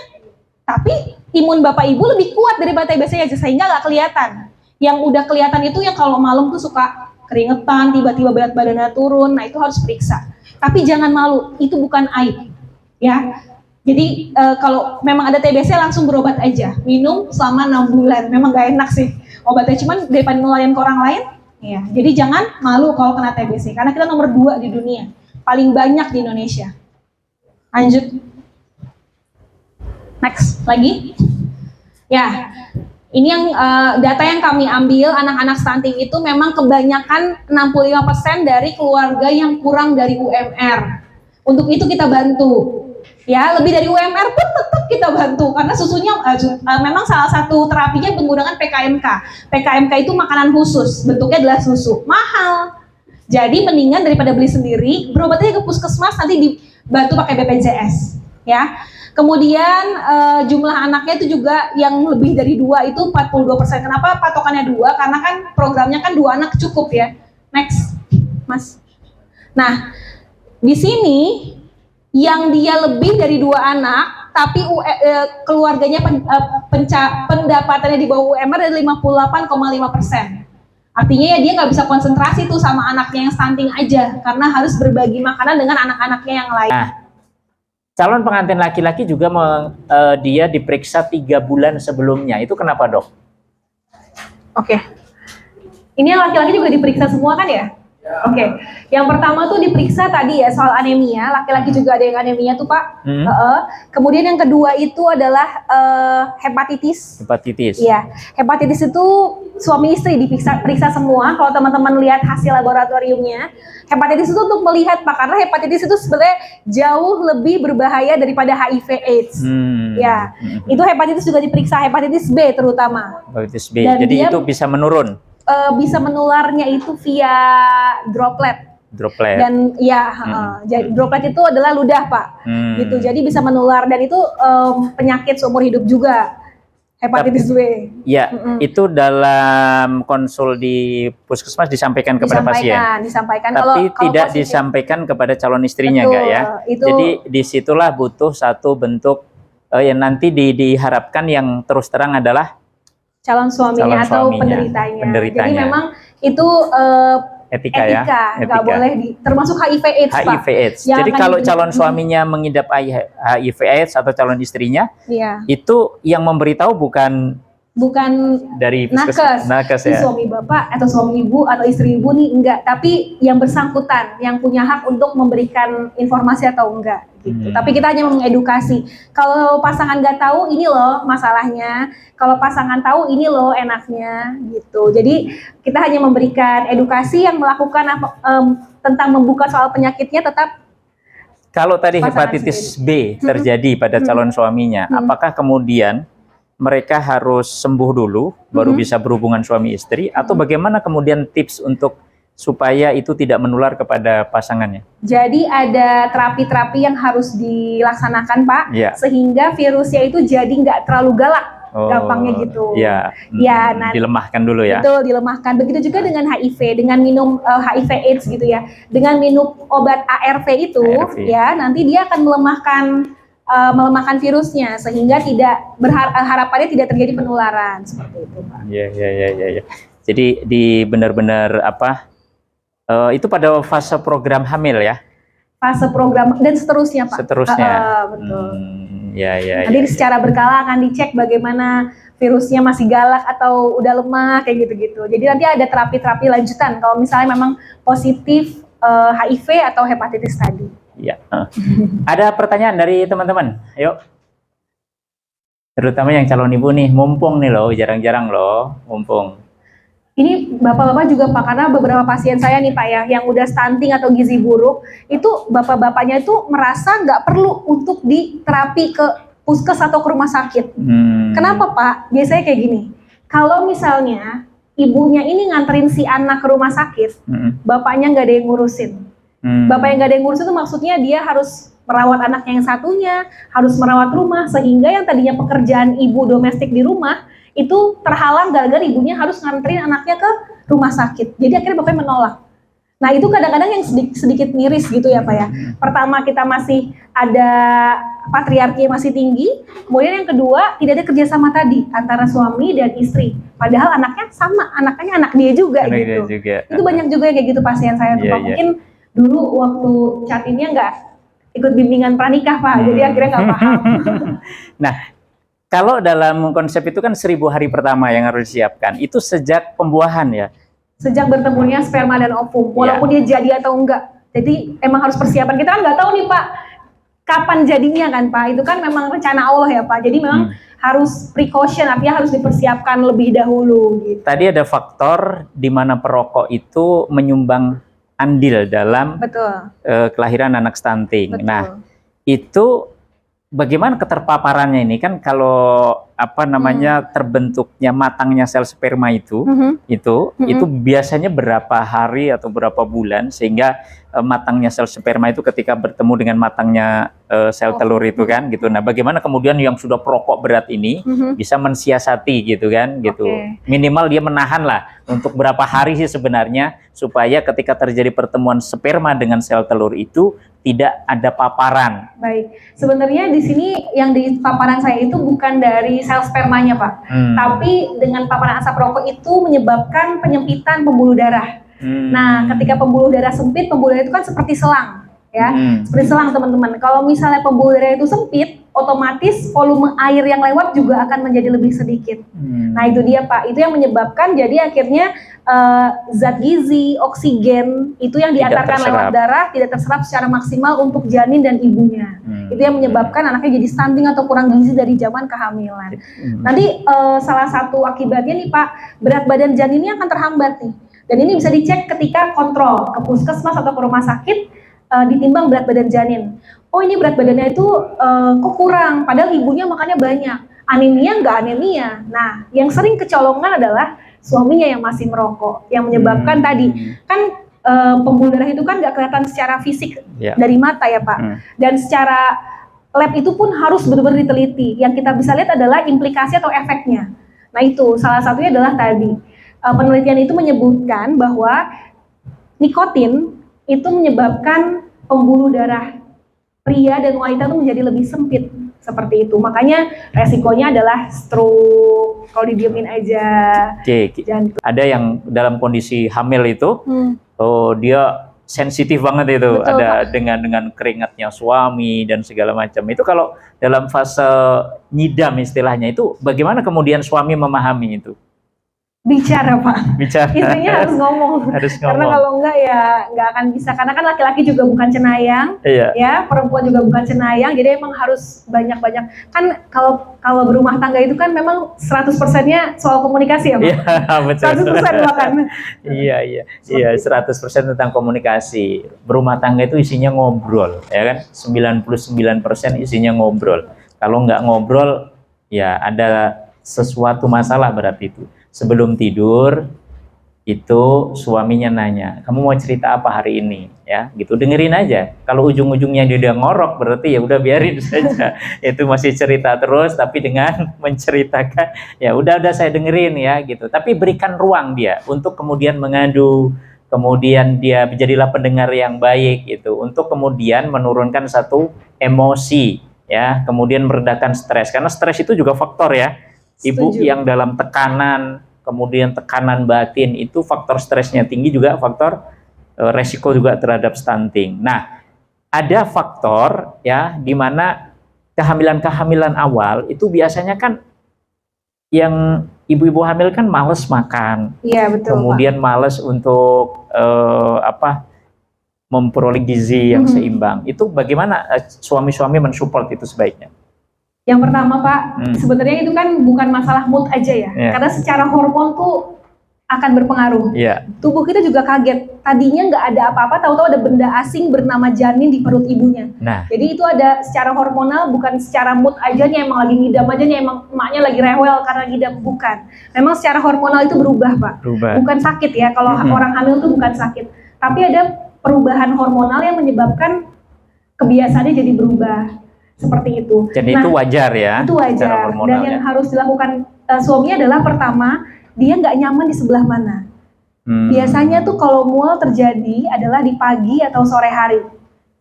Tapi imun Bapak Ibu lebih kuat daripada TBC-nya sehingga nggak kelihatan. Yang udah kelihatan itu yang kalau malam tuh suka keringetan, tiba-tiba berat badannya turun, nah itu harus periksa. Tapi jangan malu, itu bukan aib, ya. Jadi kalau memang ada TBC langsung berobat aja, minum selama 6 bulan. Memang gak enak sih obatnya, cuman daripada nularin ke orang lain, ya. Jadi jangan malu kalau kena TBC, karena kita nomor 2 di dunia, paling banyak di Indonesia. Lanjut, next lagi, ya. Ini yang data yang kami ambil, anak-anak stunting itu memang kebanyakan 65% dari keluarga yang kurang dari UMR. Untuk itu kita bantu. Ya, lebih dari UMR pun tetap kita bantu karena susunya memang salah satu terapinya menggunakan PKMK. PKMK itu makanan khusus, bentuknya adalah susu. Mahal. Jadi mendingan daripada beli sendiri, berobatnya ke puskesmas nanti dibantu pakai BPJS, ya. Kemudian jumlah anaknya itu juga yang lebih dari 2 itu 42%. Kenapa patokannya 2? Karena kan programnya kan 2 anak cukup ya. Next, Mas. Nah, di sini yang dia lebih dari 2 anak, tapi keluarganya pendapatannya di bawah UMR dari 58,5%. Artinya ya dia nggak bisa konsentrasi tuh sama anaknya yang stunting aja, karena harus berbagi makanan dengan anak-anaknya yang lain. Nah, calon pengantin laki-laki juga dia diperiksa 3 bulan sebelumnya. Itu kenapa, Dok? Oke. Ini yang laki-laki juga diperiksa semua kan ya? Oke. Yang pertama tuh diperiksa tadi ya soal anemia, laki-laki juga ada yang anemia tuh Pak. Kemudian yang kedua itu adalah hepatitis. Hepatitis. Iya, hepatitis itu suami istri diperiksa semua. Kalau teman-teman lihat hasil laboratoriumnya, hepatitis itu untuk melihat Pak, karena hepatitis itu sebenarnya jauh lebih berbahaya daripada HIV/AIDS. Ya, itu hepatitis juga diperiksa, hepatitis B terutama. Hepatitis B. Dan Jadi dia itu bisa menurun. Bisa menularnya itu via droplet. Dan ya, jadi droplet itu adalah ludah Pak, gitu. Jadi bisa menular dan itu penyakit seumur hidup juga, hepatitis B. Ya, itu dalam konsul di puskesmas disampaikan kepada pasien. Disampaikan. Tapi kalau tidak positif. disampaikan kepada calon istrinya, enggak ya? Jadi disitulah butuh satu bentuk yang nanti diharapkan yang terus terang adalah calon suaminya atau penderitanya. Jadi memang itu etika, nggak boleh termasuk HIV/AIDS. HIV/AIDS. Jadi kalau calon suaminya mengidap HIV/AIDS atau calon istrinya, itu yang memberitahu bukan dari nakes ya. Suami bapak atau suami ibu atau istri ibu nih enggak, tapi yang bersangkutan yang punya hak untuk memberikan informasi atau enggak gitu. Tapi kita hanya mengedukasi. Kalau pasangan nggak tahu ini loh masalahnya, kalau pasangan tahu ini loh enaknya gitu. Jadi kita hanya memberikan edukasi yang melakukan tentang membuka soal penyakitnya tetap. Kalau tadi hepatitis B terjadi pada calon suaminya, apakah kemudian mereka harus sembuh dulu baru bisa berhubungan suami istri, atau bagaimana kemudian tips untuk supaya itu tidak menular kepada pasangannya? Jadi ada terapi-terapi yang harus dilaksanakan Pak, sehingga virusnya itu jadi nggak terlalu galak, gampangnya gitu. Nah, dilemahkan dulu ya. Betul, dilemahkan. Begitu juga dengan HIV, dengan minum HIV/AIDS gitu ya, dengan minum obat ARV itu, ya nanti dia akan melemahkan virusnya sehingga tidak harapannya tidak terjadi penularan seperti itu Pak. Iya. Jadi benar-benar itu pada fase program hamil ya? Fase program dan seterusnya Pak. Seterusnya. Betul. Nanti secara berkala akan dicek bagaimana virusnya masih galak atau udah lemah kayak gitu-gitu. Jadi nanti ada terapi-terapi lanjutan kalau misalnya memang positif HIV atau hepatitis tadi. Ya. Ada pertanyaan dari teman-teman? Ayo. Terutama yang calon ibu nih, mumpung nih loh, jarang-jarang loh, mumpung. Ini bapak-bapak juga Pak, karena beberapa pasien saya nih Pak ya, yang udah stunting atau gizi buruk, itu bapak-bapaknya itu merasa nggak perlu untuk diterapi ke puskes atau ke rumah sakit. Kenapa Pak? Biasanya kayak gini, kalau misalnya ibunya ini nganterin si anak ke rumah sakit, bapaknya nggak ada yang ngurusin. Bapak yang nggak ada yang ngurus itu maksudnya dia harus merawat anaknya yang satunya, harus merawat rumah, sehingga yang tadinya pekerjaan ibu domestik di rumah itu terhalang gara-gara ibunya harus nganterin anaknya ke rumah sakit. Jadi akhirnya bapaknya menolak. Nah itu kadang-kadang yang sedikit miris gitu ya Pak ya. Pertama kita masih ada patriarki yang masih tinggi, kemudian yang kedua tidak ada kerjasama tadi antara suami dan istri. Padahal anaknya sama, anaknya anak dia juga gitu. Itu banyak juga yang kayak gitu pasien saya tuh Pak. Mungkin dulu waktu catinnya nggak ikut bimbingan pranikah Pak, jadi akhirnya nggak paham. Nah, kalau dalam konsep itu kan 1000 hari pertama yang harus disiapkan, itu sejak pembuahan ya? Sejak bertemunya sperma dan ovum, walaupun dia jadi atau enggak. Jadi emang harus persiapan, kita kan nggak tahu nih Pak, kapan jadinya kan Pak, itu kan memang rencana Allah ya Pak, jadi memang harus precaution, artinya harus dipersiapkan lebih dahulu. Gitu. Tadi ada faktor di mana perokok itu menyumbang andil dalam kelahiran anak stunting. Betul. Nah, itu bagaimana keterpaparannya ini kan kalau apa namanya terbentuknya matangnya sel sperma itu itu biasanya berapa hari atau berapa bulan sehingga matangnya sel sperma itu ketika bertemu dengan matangnya sel telur itu kan gitu. Nah, bagaimana kemudian yang sudah perokok berat ini bisa mensiasati gitu kan gitu. Minimal dia menahan lah untuk berapa hari sih sebenarnya supaya ketika terjadi pertemuan sperma dengan sel telur itu tidak ada paparan. Baik, sebenarnya di sini yang di paparan saya itu bukan dari sel spermanya, Pak. Tapi dengan paparan asap rokok itu menyebabkan penyempitan pembuluh darah. Nah, ketika pembuluh darah sempit, pembuluh darah itu kan seperti selang, ya. Seperti selang, teman-teman. Kalau misalnya pembuluh darah itu sempit, otomatis volume air yang lewat juga akan menjadi lebih sedikit. Nah, itu dia, Pak. Itu yang menyebabkan jadi akhirnya zat gizi, oksigen itu yang diantarkan lewat darah tidak terserap secara maksimal untuk janin dan ibunya. Itu yang menyebabkan anaknya jadi stunting atau kurang gizi dari zaman kehamilan. Nanti salah satu akibatnya nih, Pak, berat badan janinnya akan terhambat nih. Dan ini bisa dicek ketika kontrol ke puskesmas atau ke rumah sakit ditimbang berat badan janin. Oh, ini berat badannya itu kok kurang, padahal ibunya makannya banyak. Anemia nggak anemia. Nah, yang sering kecolongan adalah suaminya yang masih merokok, yang menyebabkan tadi kan pembuluh darah itu kan nggak kelihatan secara fisik dari mata ya, Pak. Dan secara lab itu pun harus benar-benar diteliti. Yang kita bisa lihat adalah implikasi atau efeknya. Nah, itu salah satunya adalah tadi penelitian itu menyebutkan bahwa nikotin itu menyebabkan pembuluh darah pria dan wanita itu menjadi lebih sempit seperti itu. Makanya resikonya adalah stroke kalau didiemin aja. Jantung. Ada yang dalam kondisi hamil itu, dia sensitif banget itu. Betul, ada Pak. dengan keringatnya suami dan segala macam. Itu kalau dalam fase nyidam istilahnya itu, bagaimana kemudian suami memahami itu? Bicara, Pak. Bicara. Istrinya harus ngomong. Karena kalau enggak ya nggak akan bisa. Karena kan laki-laki juga bukan cenayang, ya perempuan juga bukan cenayang. Jadi emang harus banyak-banyak. Kan kalau berumah tangga itu kan memang 100%-nya soal komunikasi ya, Pak. Iya, betul. 100% bahkan. Iya, 100% tentang komunikasi. Berumah tangga itu isinya ngobrol, ya kan? 99% isinya ngobrol. Kalau nggak ngobrol, ya ada sesuatu masalah berarti itu. Sebelum tidur itu suaminya nanya, kamu mau cerita apa hari ini, ya gitu, dengerin aja. Kalau ujung-ujungnya dia udah ngorok berarti ya udah biarin saja. Itu masih cerita terus tapi dengan menceritakan ya udah saya dengerin ya gitu. Tapi berikan ruang dia untuk kemudian mengadu, kemudian dia jadilah pendengar yang baik gitu, untuk kemudian menurunkan satu emosi ya, kemudian meredakan stres, karena stres itu juga faktor ya. Ibu yang dalam tekanan, kemudian tekanan batin itu faktor stresnya tinggi, juga faktor resiko juga terhadap stunting. Nah, ada faktor ya di mana kehamilan-kehamilan awal itu biasanya kan yang ibu-ibu hamil kan males makan. Iya, betul, kemudian Pak. males untuk memperoleh gizi yang seimbang. Itu bagaimana suami-suami mensupport itu sebaiknya? Yang pertama, Pak, sebenarnya itu kan bukan masalah mood aja ya, karena secara hormon tuh akan berpengaruh. Tubuh kita juga kaget, tadinya nggak ada apa-apa, tahu-tahu ada benda asing bernama janin di perut ibunya. Jadi itu ada secara hormonal, bukan secara mood aja nih, emang lagi ngidam aja nih, emang emaknya lagi rewel karena ngidam, bukan. Memang secara hormonal itu berubah, Pak. Bukan sakit ya, kalau orang hamil tuh bukan sakit, tapi ada perubahan hormonal yang menyebabkan kebiasaannya jadi berubah. Seperti itu. Jadi itu wajar ya? Itu wajar. Dan yang harus dilakukan suaminya adalah pertama, dia nggak nyaman di sebelah mana. Biasanya tuh kalau mual terjadi adalah di pagi atau sore hari.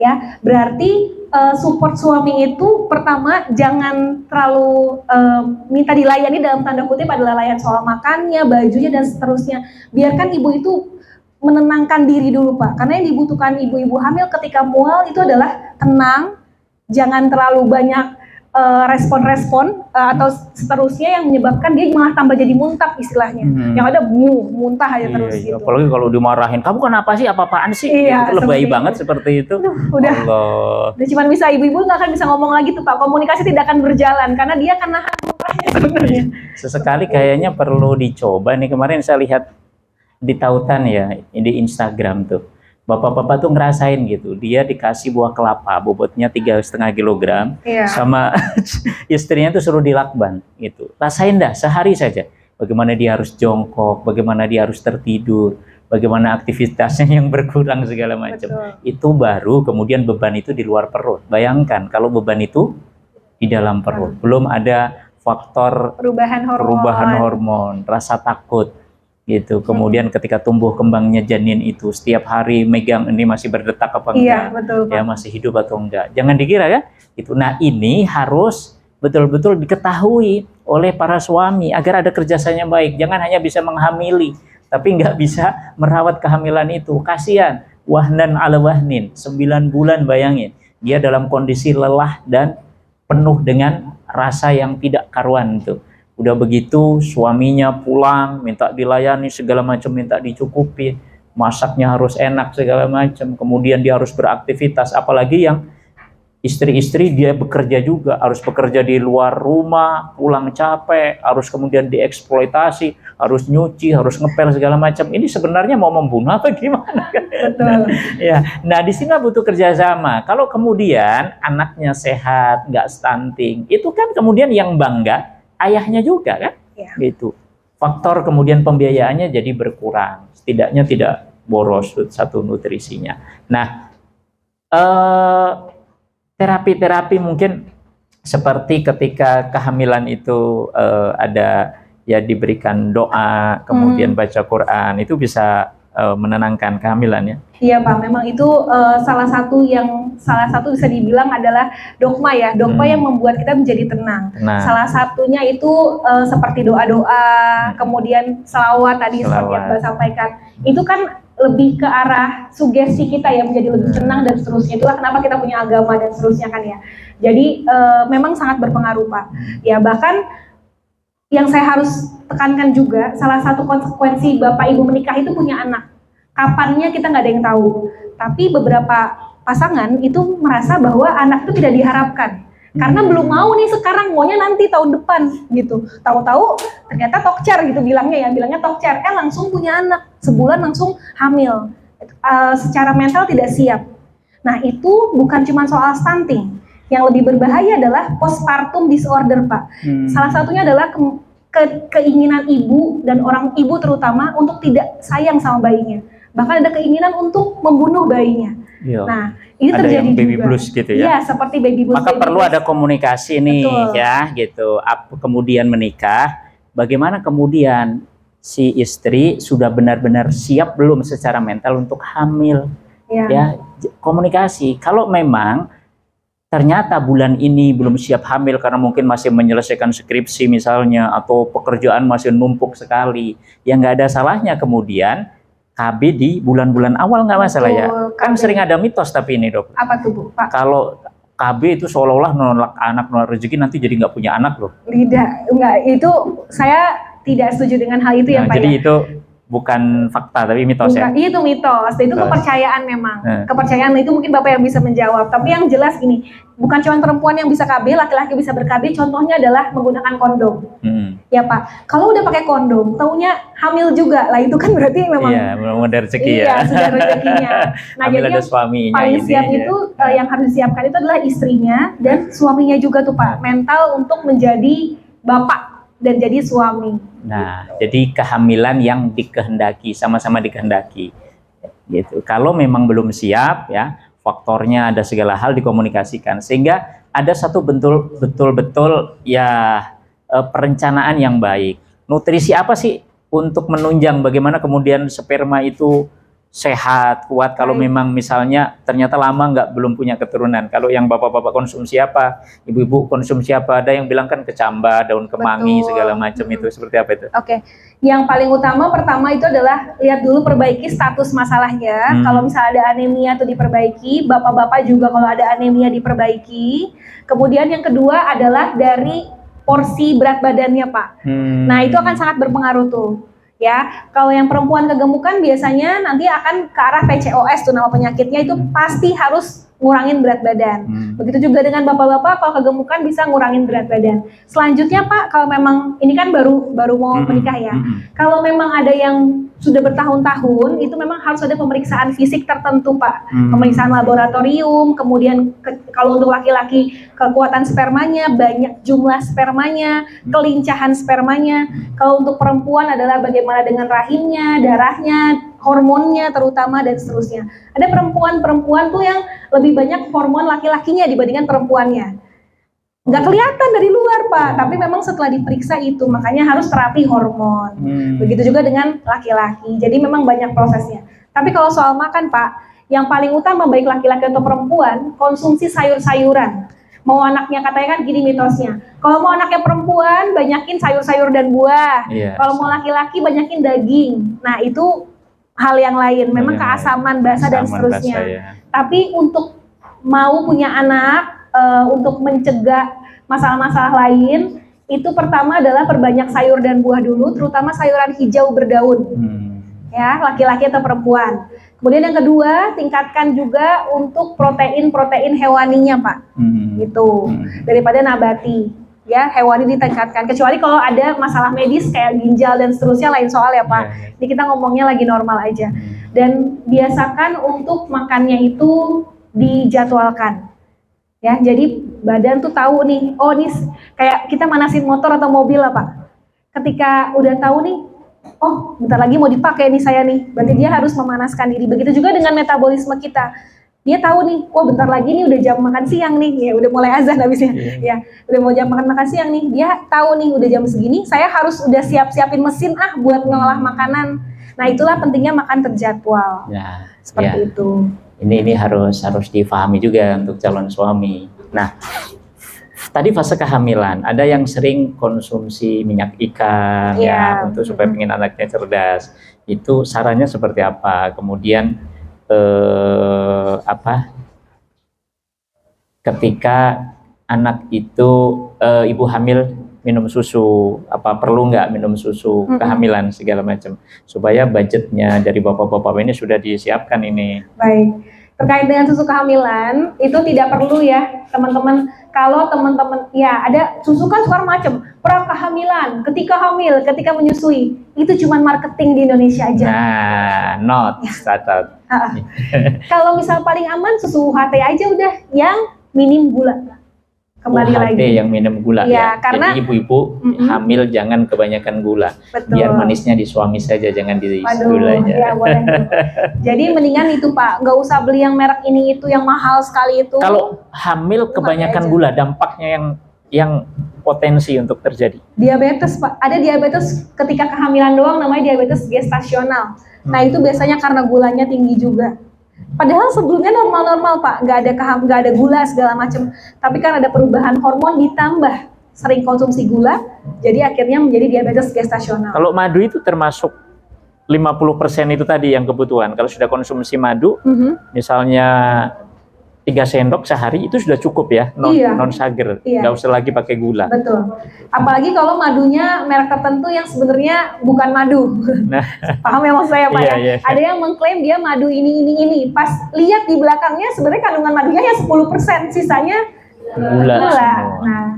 Ya, berarti support suami itu pertama jangan terlalu minta dilayani, dalam tanda kutip adalah layan soal makannya, bajunya dan seterusnya. Biarkan ibu itu menenangkan diri dulu, Pak. Karena yang dibutuhkan ibu-ibu hamil ketika mual itu adalah tenang. Jangan terlalu banyak respon-respon atau seterusnya yang menyebabkan dia malah tambah jadi muntah istilahnya. Yang ada muntah aja terus gitu. Apalagi kalau dimarahin, kamu kenapa sih, apa-apaan sih? Itu lebay banget seperti itu. Udah cuma bisa, ibu-ibu nggak akan bisa ngomong lagi tuh, Pak. Komunikasi tidak akan berjalan karena dia akan nahan muntahnya sebenarnya. Sesekali kayaknya perlu dicoba nih. Kemarin saya lihat di tautan ya, di Instagram tuh. Bapak-bapak tuh ngerasain gitu, dia dikasih buah kelapa bobotnya 3,5 kilogram, sama istrinya tuh suruh dilakban gitu. Rasain dah sehari saja bagaimana dia harus jongkok, bagaimana dia harus tertidur, bagaimana aktivitasnya yang berkurang segala macam. Itu baru kemudian beban itu di luar perut. Bayangkan kalau beban itu di dalam perut, belum ada faktor perubahan hormon, rasa takut gitu. Kemudian ketika tumbuh kembangnya janin itu setiap hari megang ini masih berdetak apa enggak, ya masih hidup atau enggak, jangan dikira ya itu. Nah, ini harus betul-betul diketahui oleh para suami agar ada kerjasamanya baik. Jangan hanya bisa menghamili tapi nggak bisa merawat kehamilan itu. Kasihan, wahnan ala wahnin, 9 bulan, bayangin dia dalam kondisi lelah dan penuh dengan rasa yang tidak karuan tuh. Udah begitu suaminya pulang minta dilayani segala macam, minta dicukupi, masaknya harus enak segala macam, kemudian dia harus beraktivitas. Apalagi yang istri-istri dia bekerja juga, harus bekerja di luar rumah, pulang capek, harus kemudian dieksploitasi, harus nyuci, harus ngepel segala macam. Ini sebenarnya mau membunuh apa gimana? Betul. Ya, nah di sini butuh kerjasama. Kalau kemudian anaknya sehat, nggak stunting, itu kan kemudian yang bangga ayahnya juga kan, gitu. Faktor kemudian pembiayaannya jadi berkurang, setidaknya tidak boros satu nutrisinya. Nah, terapi-terapi mungkin seperti ketika kehamilan itu ada ya diberikan doa, kemudian baca Quran, itu bisa menenangkan kehamilannya. Iya Pak, memang itu salah satu bisa dibilang adalah dogma ya, dogma yang membuat kita menjadi tenang. Salah satunya itu seperti doa-doa, kemudian selawat tadi seperti yang Mbak sampaikan. Itu kan lebih ke arah sugesti kita ya, menjadi lebih tenang dan seterusnya. Itulah kenapa kita punya agama dan seterusnya kan ya. Jadi memang sangat berpengaruh Pak. Ya bahkan yang saya harus tekankan juga, salah satu konsekuensi Bapak Ibu menikah itu punya anak. Kapannya kita nggak ada yang tahu. Tapi beberapa pasangan itu merasa bahwa anak itu tidak diharapkan. Karena belum mau nih sekarang, maunya nanti tahun depan gitu. Tahu-tahu ternyata tokcer gitu bilangnya tokcer. Langsung punya anak, sebulan langsung hamil. Secara mental tidak siap. Nah itu bukan cuma soal stunting. Yang lebih berbahaya adalah postpartum disorder Pak. Salah satunya adalah keinginan ibu dan orang ibu terutama untuk tidak sayang sama bayinya. Bahkan ada keinginan untuk membunuh bayinya. Nah, ini ada terjadi yang baby juga. Blues gitu ya. Iya, seperti baby blues. Maka perlu ada komunikasi nih. Betul. Ya, gitu. Kemudian menikah, bagaimana kemudian si istri sudah benar-benar siap belum secara mental untuk hamil? Ya, komunikasi. Kalau memang ternyata bulan ini belum siap hamil karena mungkin masih menyelesaikan skripsi misalnya, atau pekerjaan masih numpuk sekali, ya nggak ada salahnya kemudian KB di bulan-bulan awal, nggak masalah ya. Kan sering ada mitos tapi ini dok. Apa tuh Bu, Pak? Kalau KB itu seolah-olah nolak anak, nolak rezeki, nanti jadi nggak punya anak loh. Tidak, enggak, itu saya tidak setuju dengan hal itu ya Pak. Jadi ya? Itu bukan fakta tapi mitos. Bukan, ya? Itu mitos, itu kepercayaan memang. Kepercayaan itu mungkin Bapak yang bisa menjawab. Tapi yang jelas ini, bukan cuma perempuan yang bisa KB, laki-laki bisa ber-KB. Contohnya adalah menggunakan kondom. Ya Pak, kalau udah pakai kondom, taunya hamil juga. Lah itu kan berarti memang ada rezeki ya. Iya, sudah rezekinya. Nah, jadi yang paling siap itu yang harus disiapkan itu adalah istrinya dan suaminya juga tuh Pak. Mental untuk menjadi bapak dan jadi suami. Nah, jadi kehamilan yang dikehendaki, sama-sama dikehendaki. Gitu. Kalau memang belum siap ya, faktornya ada segala hal dikomunikasikan sehingga ada satu betul-betul ya perencanaan yang baik. Nutrisi apa sih untuk menunjang bagaimana kemudian sperma itu sehat, kuat kalau memang misalnya ternyata lama belum punya keturunan. Kalau yang bapak-bapak konsumsi apa, ibu-ibu konsumsi apa, ada yang bilang kan kecamba, daun kemangi, segala macam itu, seperti apa itu? Oke, yang paling utama pertama itu adalah lihat dulu, perbaiki status masalahnya. Kalau misalnya ada anemia itu diperbaiki, bapak-bapak juga kalau ada anemia diperbaiki. Kemudian yang kedua adalah dari porsi berat badannya Pak. Nah itu akan sangat berpengaruh tuh. Ya, kalau yang perempuan kegemukan biasanya nanti akan ke arah PCOS tuh nama penyakitnya, itu pasti harus ngurangin berat badan. Begitu juga dengan bapak-bapak kalau kegemukan bisa ngurangin berat badan. Selanjutnya Pak, kalau memang ini kan baru mau menikah ya. Kalau memang ada yang sudah bertahun-tahun, itu memang harus ada pemeriksaan fisik tertentu Pak. Pemeriksaan laboratorium, kemudian kalau untuk laki-laki kekuatan spermanya, banyak jumlah spermanya, kelincahan spermanya. Kalau untuk perempuan adalah bagaimana dengan rahimnya, darahnya, hormonnya terutama dan seterusnya. Ada perempuan-perempuan tuh yang lebih banyak hormon laki-lakinya dibandingkan perempuannya. Nggak kelihatan dari luar Pak, tapi memang setelah diperiksa itu, makanya harus terapi hormon. Begitu juga dengan laki-laki, jadi memang banyak prosesnya. Tapi kalau soal makan Pak, yang paling utama baik laki-laki atau perempuan, konsumsi sayur-sayuran. Mau anaknya katanya kan gini mitosnya, kalau mau anaknya perempuan banyakin sayur-sayur dan buah, kalau mau laki-laki banyakin daging. Nah itu hal yang lain, memang keasaman basa dan seterusnya. Tapi untuk mau punya anak, untuk mencegah masalah-masalah lain, itu pertama adalah perbanyak sayur dan buah dulu, terutama sayuran hijau berdaun, ya laki-laki atau perempuan. Kemudian yang kedua, tingkatkan juga untuk protein hewaninya Pak, gitu, daripada nabati. Ya, hewani ditingkatkan, kecuali kalau ada masalah medis kayak ginjal dan seterusnya lain soal ya Pak. Ini kita ngomongnya lagi normal aja. Dan biasakan untuk makannya itu dijadwalkan. Ya, jadi badan tuh tahu nih, oh nih kayak kita manasin motor atau mobil lah Pak. Ketika udah tahu nih, oh bentar lagi mau dipakai nih saya nih, berarti dia harus memanaskan diri. Begitu juga dengan metabolisme kita. Dia tahu nih, oh bentar lagi nih udah jam makan siang nih, ya udah mulai azan habisnya, ya udah mau jam makan siang nih, dia tahu nih udah jam segini, saya harus udah siapin mesin buat ngolah makanan. Nah itulah pentingnya makan terjadwal, seperti itu. Ini harus difahami juga untuk calon suami. Nah, tadi fase kehamilan, ada yang sering konsumsi minyak ikan ya untuk supaya pengen anaknya cerdas. Itu sarannya seperti apa? Kemudian ketika anak itu ibu hamil minum susu, perlu nggak minum susu kehamilan segala macam, supaya budgetnya dari bapak-bapak ini sudah disiapkan ini. Baik, terkait dengan susu kehamilan itu tidak perlu ya teman-teman. Kalau teman-teman ya ada susu kan sekarang macam pra kehamilan, ketika hamil, ketika menyusui, itu cuma marketing di Indonesia aja. Nah, catat. Kalau misal paling aman susu UHT aja udah yang minim gula. Kembali UHT lagi yang minum gula ya. Karena jadi ibu-ibu hamil jangan kebanyakan gula. Betul. Biar manisnya di suami saja, jangan di gulanya. Ya, boleh. Jadi mendingan itu Pak, nggak usah beli yang merek ini itu yang mahal sekali itu. Kalau hamil kebanyakan gula, dampaknya yang potensi untuk terjadi. Diabetes Pak, ada diabetes ketika kehamilan doang, namanya diabetes gestasional. Nah itu biasanya karena gulanya tinggi juga. Padahal sebelumnya normal-normal Pak, nggak ada gula segala macam. Tapi kan ada perubahan hormon ditambah sering konsumsi gula, jadi akhirnya menjadi diabetes gestasional. Kalau madu itu termasuk 50% itu tadi yang kebutuhan. Kalau sudah konsumsi madu, misalnya 3 sendok sehari itu sudah cukup ya, non sugar, nggak usah lagi pakai gula. Betul. Apalagi kalau madunya merek tertentu yang sebenarnya bukan madu. Nah. Paham ya maksud saya Pak ya? Ada yang mengklaim dia madu ini. Pas lihat di belakangnya sebenarnya kandungan madunya ya 10%, sisanya gula. Nah,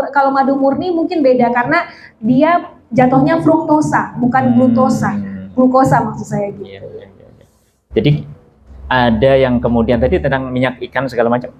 kalau madu murni mungkin beda karena dia jatuhnya fruktosa, bukan glutosa. Glukosa maksud saya gitu. Jadi ada yang kemudian tadi tentang minyak ikan segala macam.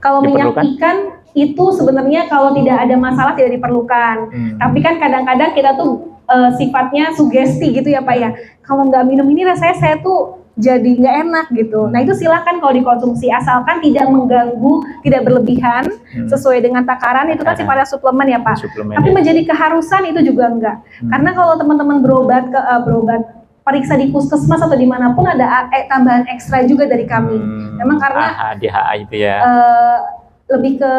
Kalau minyak ikan itu sebenarnya kalau tidak ada masalah tidak diperlukan. Tapi kan kadang-kadang kita tuh sifatnya sugesti gitu ya Pak ya. Kalau nggak minum ini rasanya saya tuh jadi nggak enak gitu. Nah itu silakan kalau dikonsumsi asalkan tidak mengganggu, tidak berlebihan, sesuai dengan takaran. Itu kan sifatnya suplemen ya Pak. Tapi menjadi keharusan itu juga enggak. Karena kalau teman-teman berobat periksa di puskesmas atau dimanapun ada tambahan ekstra juga dari kami. Memang karena DHA itu ya. Lebih ke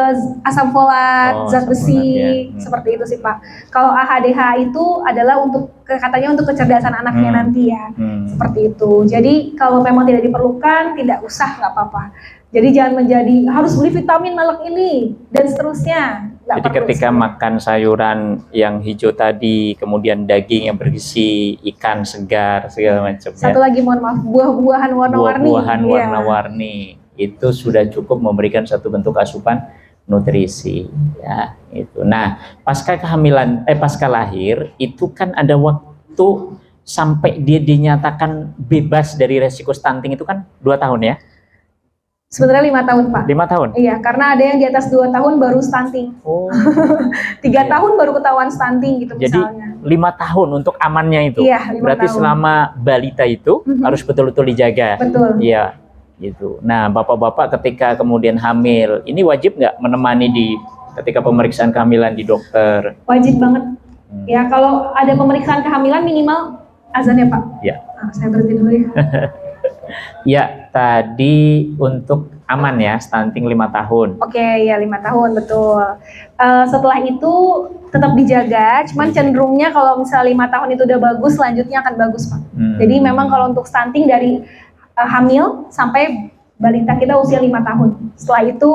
asam folat, zat besi, seperti itu sih Pak. Kalau AHDH itu adalah katanya untuk kecerdasan anaknya nanti ya, seperti itu. Jadi kalau memang tidak diperlukan, tidak usah, nggak apa-apa. Jadi jangan menjadi harus beli vitamin merek ini dan seterusnya. Jadi ketika makan sayuran yang hijau tadi, kemudian daging yang berisi ikan segar segala macam. Satu lagi mohon maaf, buah-buahan warna-warni. Buah-buahan warna-warni. itu sudah cukup memberikan satu bentuk asupan nutrisi, ya itu. Nah, pasca kehamilan, pasca lahir itu kan ada waktu sampai dia dinyatakan bebas dari resiko stunting itu kan 2 tahun ya? Sebenarnya 5 tahun, Pak. 5 tahun? Iya, karena ada yang di atas 2 tahun baru stunting. Oh. 3 tahun baru ketahuan stunting gitu. Jadi misalnya. 5 tahun untuk amannya itu. Iya, 5 Berarti tahun. selama balita itu harus betul-betul dijaga. Betul. Iya, gitu. Nah, bapak-bapak ketika kemudian hamil, ini wajib nggak menemani ketika pemeriksaan kehamilan di dokter? Wajib banget. Ya, kalau ada pemeriksaan kehamilan minimal azan ya, Pak. Ya. Saya berhenti dulu ya. Ya, tadi untuk aman ya, stunting 5 tahun. Oke, ya 5 tahun, betul. Setelah itu tetap dijaga, cuman cenderungnya kalau misalnya 5 tahun itu udah bagus, selanjutnya akan bagus, Pak. Jadi memang kalau untuk stunting dari hamil sampai balita kita usia 5 tahun. Setelah itu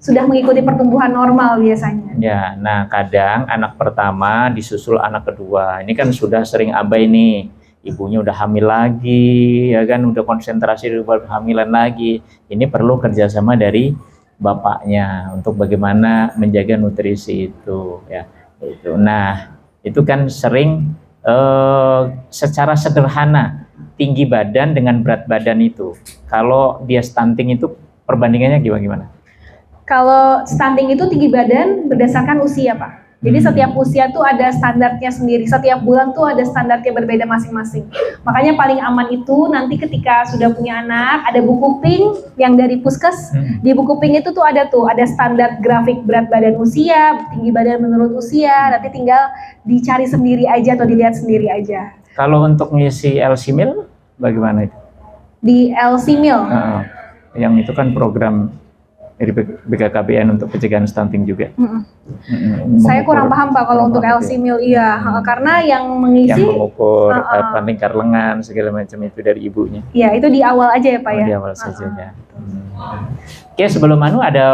sudah mengikuti pertumbuhan normal biasanya. Ya, nah kadang anak pertama disusul anak kedua. Ini kan sudah sering abai nih. Ibunya udah hamil lagi, ya kan, udah konsentrasi di kehamilan lagi. Ini perlu kerjasama dari bapaknya untuk bagaimana menjaga nutrisi itu, ya. Itu. Nah, itu kan sering secara sederhana tinggi badan dengan berat badan itu. Kalau dia stunting itu perbandingannya gimana? Kalau stunting itu tinggi badan berdasarkan usia, Pak. Jadi setiap usia tuh ada standarnya sendiri. Setiap bulan tuh ada standarnya berbeda masing-masing. Makanya paling aman itu nanti ketika sudah punya anak, ada buku pink yang dari Puskes. Di buku pink itu tuh ada standar grafik berat badan usia, tinggi badan menurut usia. Nanti tinggal dicari sendiri aja atau dilihat sendiri aja. Kalau untuk ngisi LC-Meal bagaimana itu? Di LC-Meal. Yang itu kan program dari BKKBN untuk pencegahan stunting juga. Saya kurang paham, Pak, kalau untuk LC-Meal, iya. Karena yang mengisi yang mengukur lingkar lengan segala macam itu dari ibunya. Iya, itu di awal aja ya, Pak ya. Di awal saja ya. Oke, sebelum ada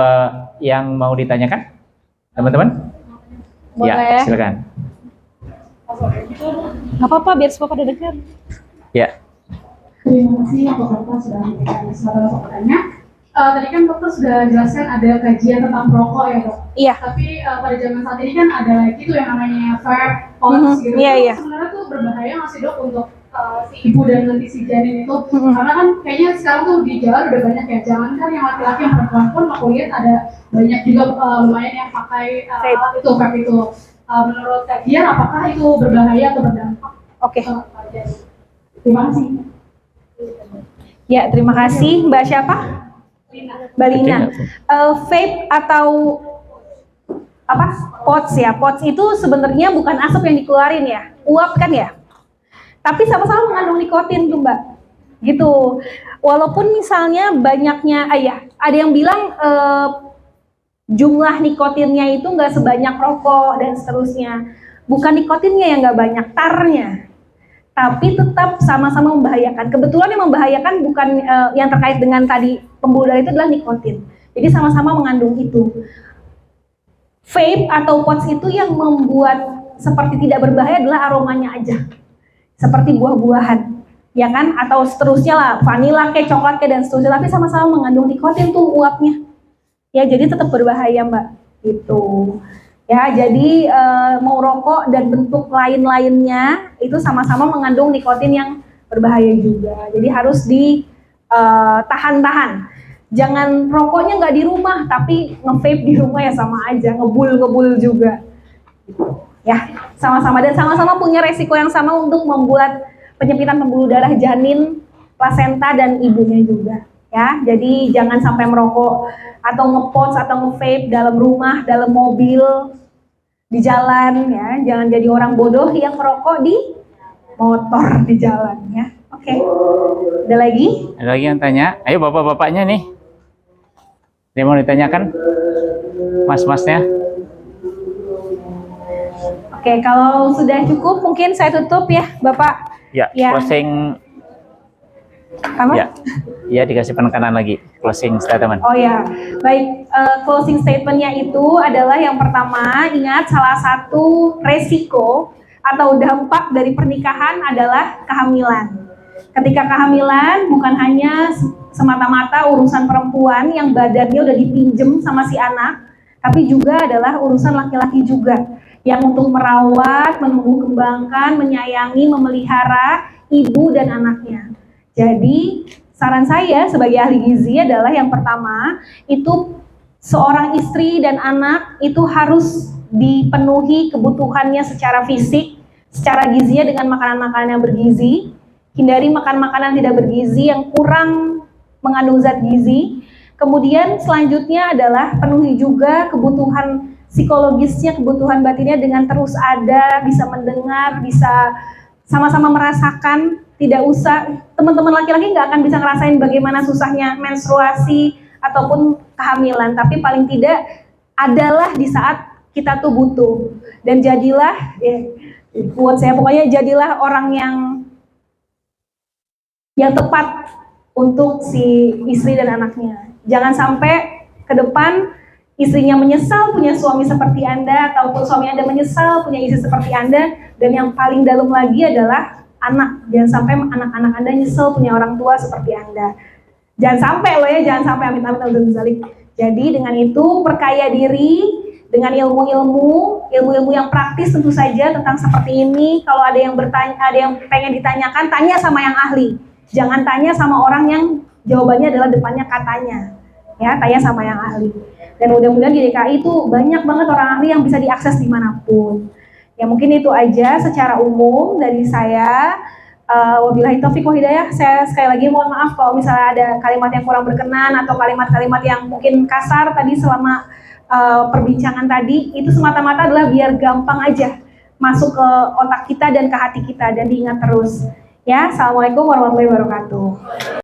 yang mau ditanyakan, teman-teman? Boleh. Ya, silakan. Nggak apa-apa, biar semua pada dengar. Ya. Terima kasih Bapak sudah memberikan kesempatan untuk bertanya. Tadi kan dokter sudah jelaskan ada kajian tentang perokok ya, Dok. Iya. Tapi pada zaman saat ini kan ada lagi tuh yang namanya vape, pods gitu. Iya, iya. Sebenarnya tuh berbahaya nggak sih, Dok, untuk si ibu dan nanti si janin itu? Karena kan kayaknya sekarang tuh di jalan udah banyak ya. Jangankan yang laki-laki, yang perempuan pun aku lihat ada banyak juga lumayan yang pakai alat itu, vape itu. Menurut kajian apakah itu berbahaya atau berdampak? Oke. Terima kasih. Ya, terima kasih. Mbak siapa? Mbak Lina. Vape atau apa? Pods ya. Pods itu sebenarnya bukan asap yang dikeluarin ya, uap kan ya. Tapi sama-sama mengandung nikotin tuh, Mbak. Gitu. Walaupun misalnya banyaknya, ada yang bilang jumlah nikotinnya itu nggak sebanyak rokok dan seterusnya. Bukan nikotinnya yang nggak banyak, tarnya. Tapi tetap sama-sama membahayakan. Kebetulan yang membahayakan bukan yang terkait dengan tadi pembuluh darah itu adalah nikotin. Jadi sama-sama mengandung itu. Vape atau pods itu yang membuat seperti tidak berbahaya adalah aromanya aja. Seperti buah-buahan, ya kan? Atau seterusnya lah, vanila kayak coklat kayak dan seterusnya. Tapi sama-sama mengandung nikotin tuh uapnya. Ya, jadi tetap berbahaya, Mbak. Gitu. Ya, jadi mau rokok dan bentuk lain-lainnya itu sama-sama mengandung nikotin yang berbahaya juga. Jadi harus ditahan-tahan. Jangan rokoknya nggak di rumah, tapi nge-vape di rumah ya sama aja, ngebul juga. Ya, sama-sama dan sama-sama punya resiko yang sama untuk membuat penyempitan pembuluh darah janin, plasenta dan ibunya juga. Ya, jadi jangan sampai merokok atau nge-pods atau nge-vape dalam rumah, dalam mobil, di jalan ya. Jangan jadi orang bodoh yang merokok di motor di jalan ya. Oke. Ada lagi? Ada lagi yang tanya? Ayo bapak-bapaknya nih. Dia mau ditanyakan? Mas-masnya? Oke, kalau sudah cukup mungkin saya tutup ya, Bapak. Ya, closing. Apa? Ya, dikasih penekanan lagi, closing statement. Oh ya, baik. Closing statementnya itu adalah yang pertama, ingat salah satu resiko atau dampak dari pernikahan adalah kehamilan. Ketika kehamilan bukan hanya semata-mata urusan perempuan yang badannya udah dipinjem sama si anak, tapi juga adalah urusan laki-laki juga yang untuk merawat, menumbuh kembangkan, menyayangi, memelihara ibu dan anaknya. Jadi saran saya sebagai ahli gizi adalah yang pertama itu seorang istri dan anak itu harus dipenuhi kebutuhannya secara fisik, secara gizinya dengan makanan-makanan yang bergizi. Hindari makan makanan tidak bergizi yang kurang mengandung zat gizi. Kemudian selanjutnya adalah penuhi juga kebutuhan psikologisnya, kebutuhan batinnya dengan terus ada, bisa mendengar, bisa sama-sama merasakan. Tidak usah, teman-teman laki-laki nggak akan bisa ngerasain bagaimana susahnya menstruasi ataupun kehamilan, tapi paling tidak adalah di saat kita tuh butuh. Dan jadilah, buat saya pokoknya jadilah orang yang tepat untuk si istri dan anaknya. Jangan sampai ke depan istrinya menyesal punya suami seperti Anda, ataupun suami Anda menyesal punya istri seperti Anda, dan yang paling dalam lagi adalah anak. Jangan sampai anak-anak Anda nyesel punya orang tua seperti Anda. Jangan sampai loh ya, jangan sampai amit-amit. Jadi dengan itu perkaya diri dengan ilmu-ilmu yang praktis tentu saja tentang seperti ini. Kalau ada yang bertanya, ada yang pengen ditanyakan, tanya sama yang ahli. Jangan tanya sama orang yang jawabannya adalah depannya katanya. Ya, tanya sama yang ahli. Dan mudah-mudahan di DKI itu banyak banget orang ahli yang bisa diakses dimanapun. Ya mungkin itu aja secara umum dari saya. Wabillahi taufiq wa hidayah. Saya sekali lagi mohon maaf kalau misalnya ada kalimat yang kurang berkenan atau kalimat-kalimat yang mungkin kasar tadi selama perbincangan tadi. Itu semata-mata adalah biar gampang aja masuk ke otak kita dan ke hati kita, dan diingat terus. Ya, assalamualaikum warahmatullahi wabarakatuh.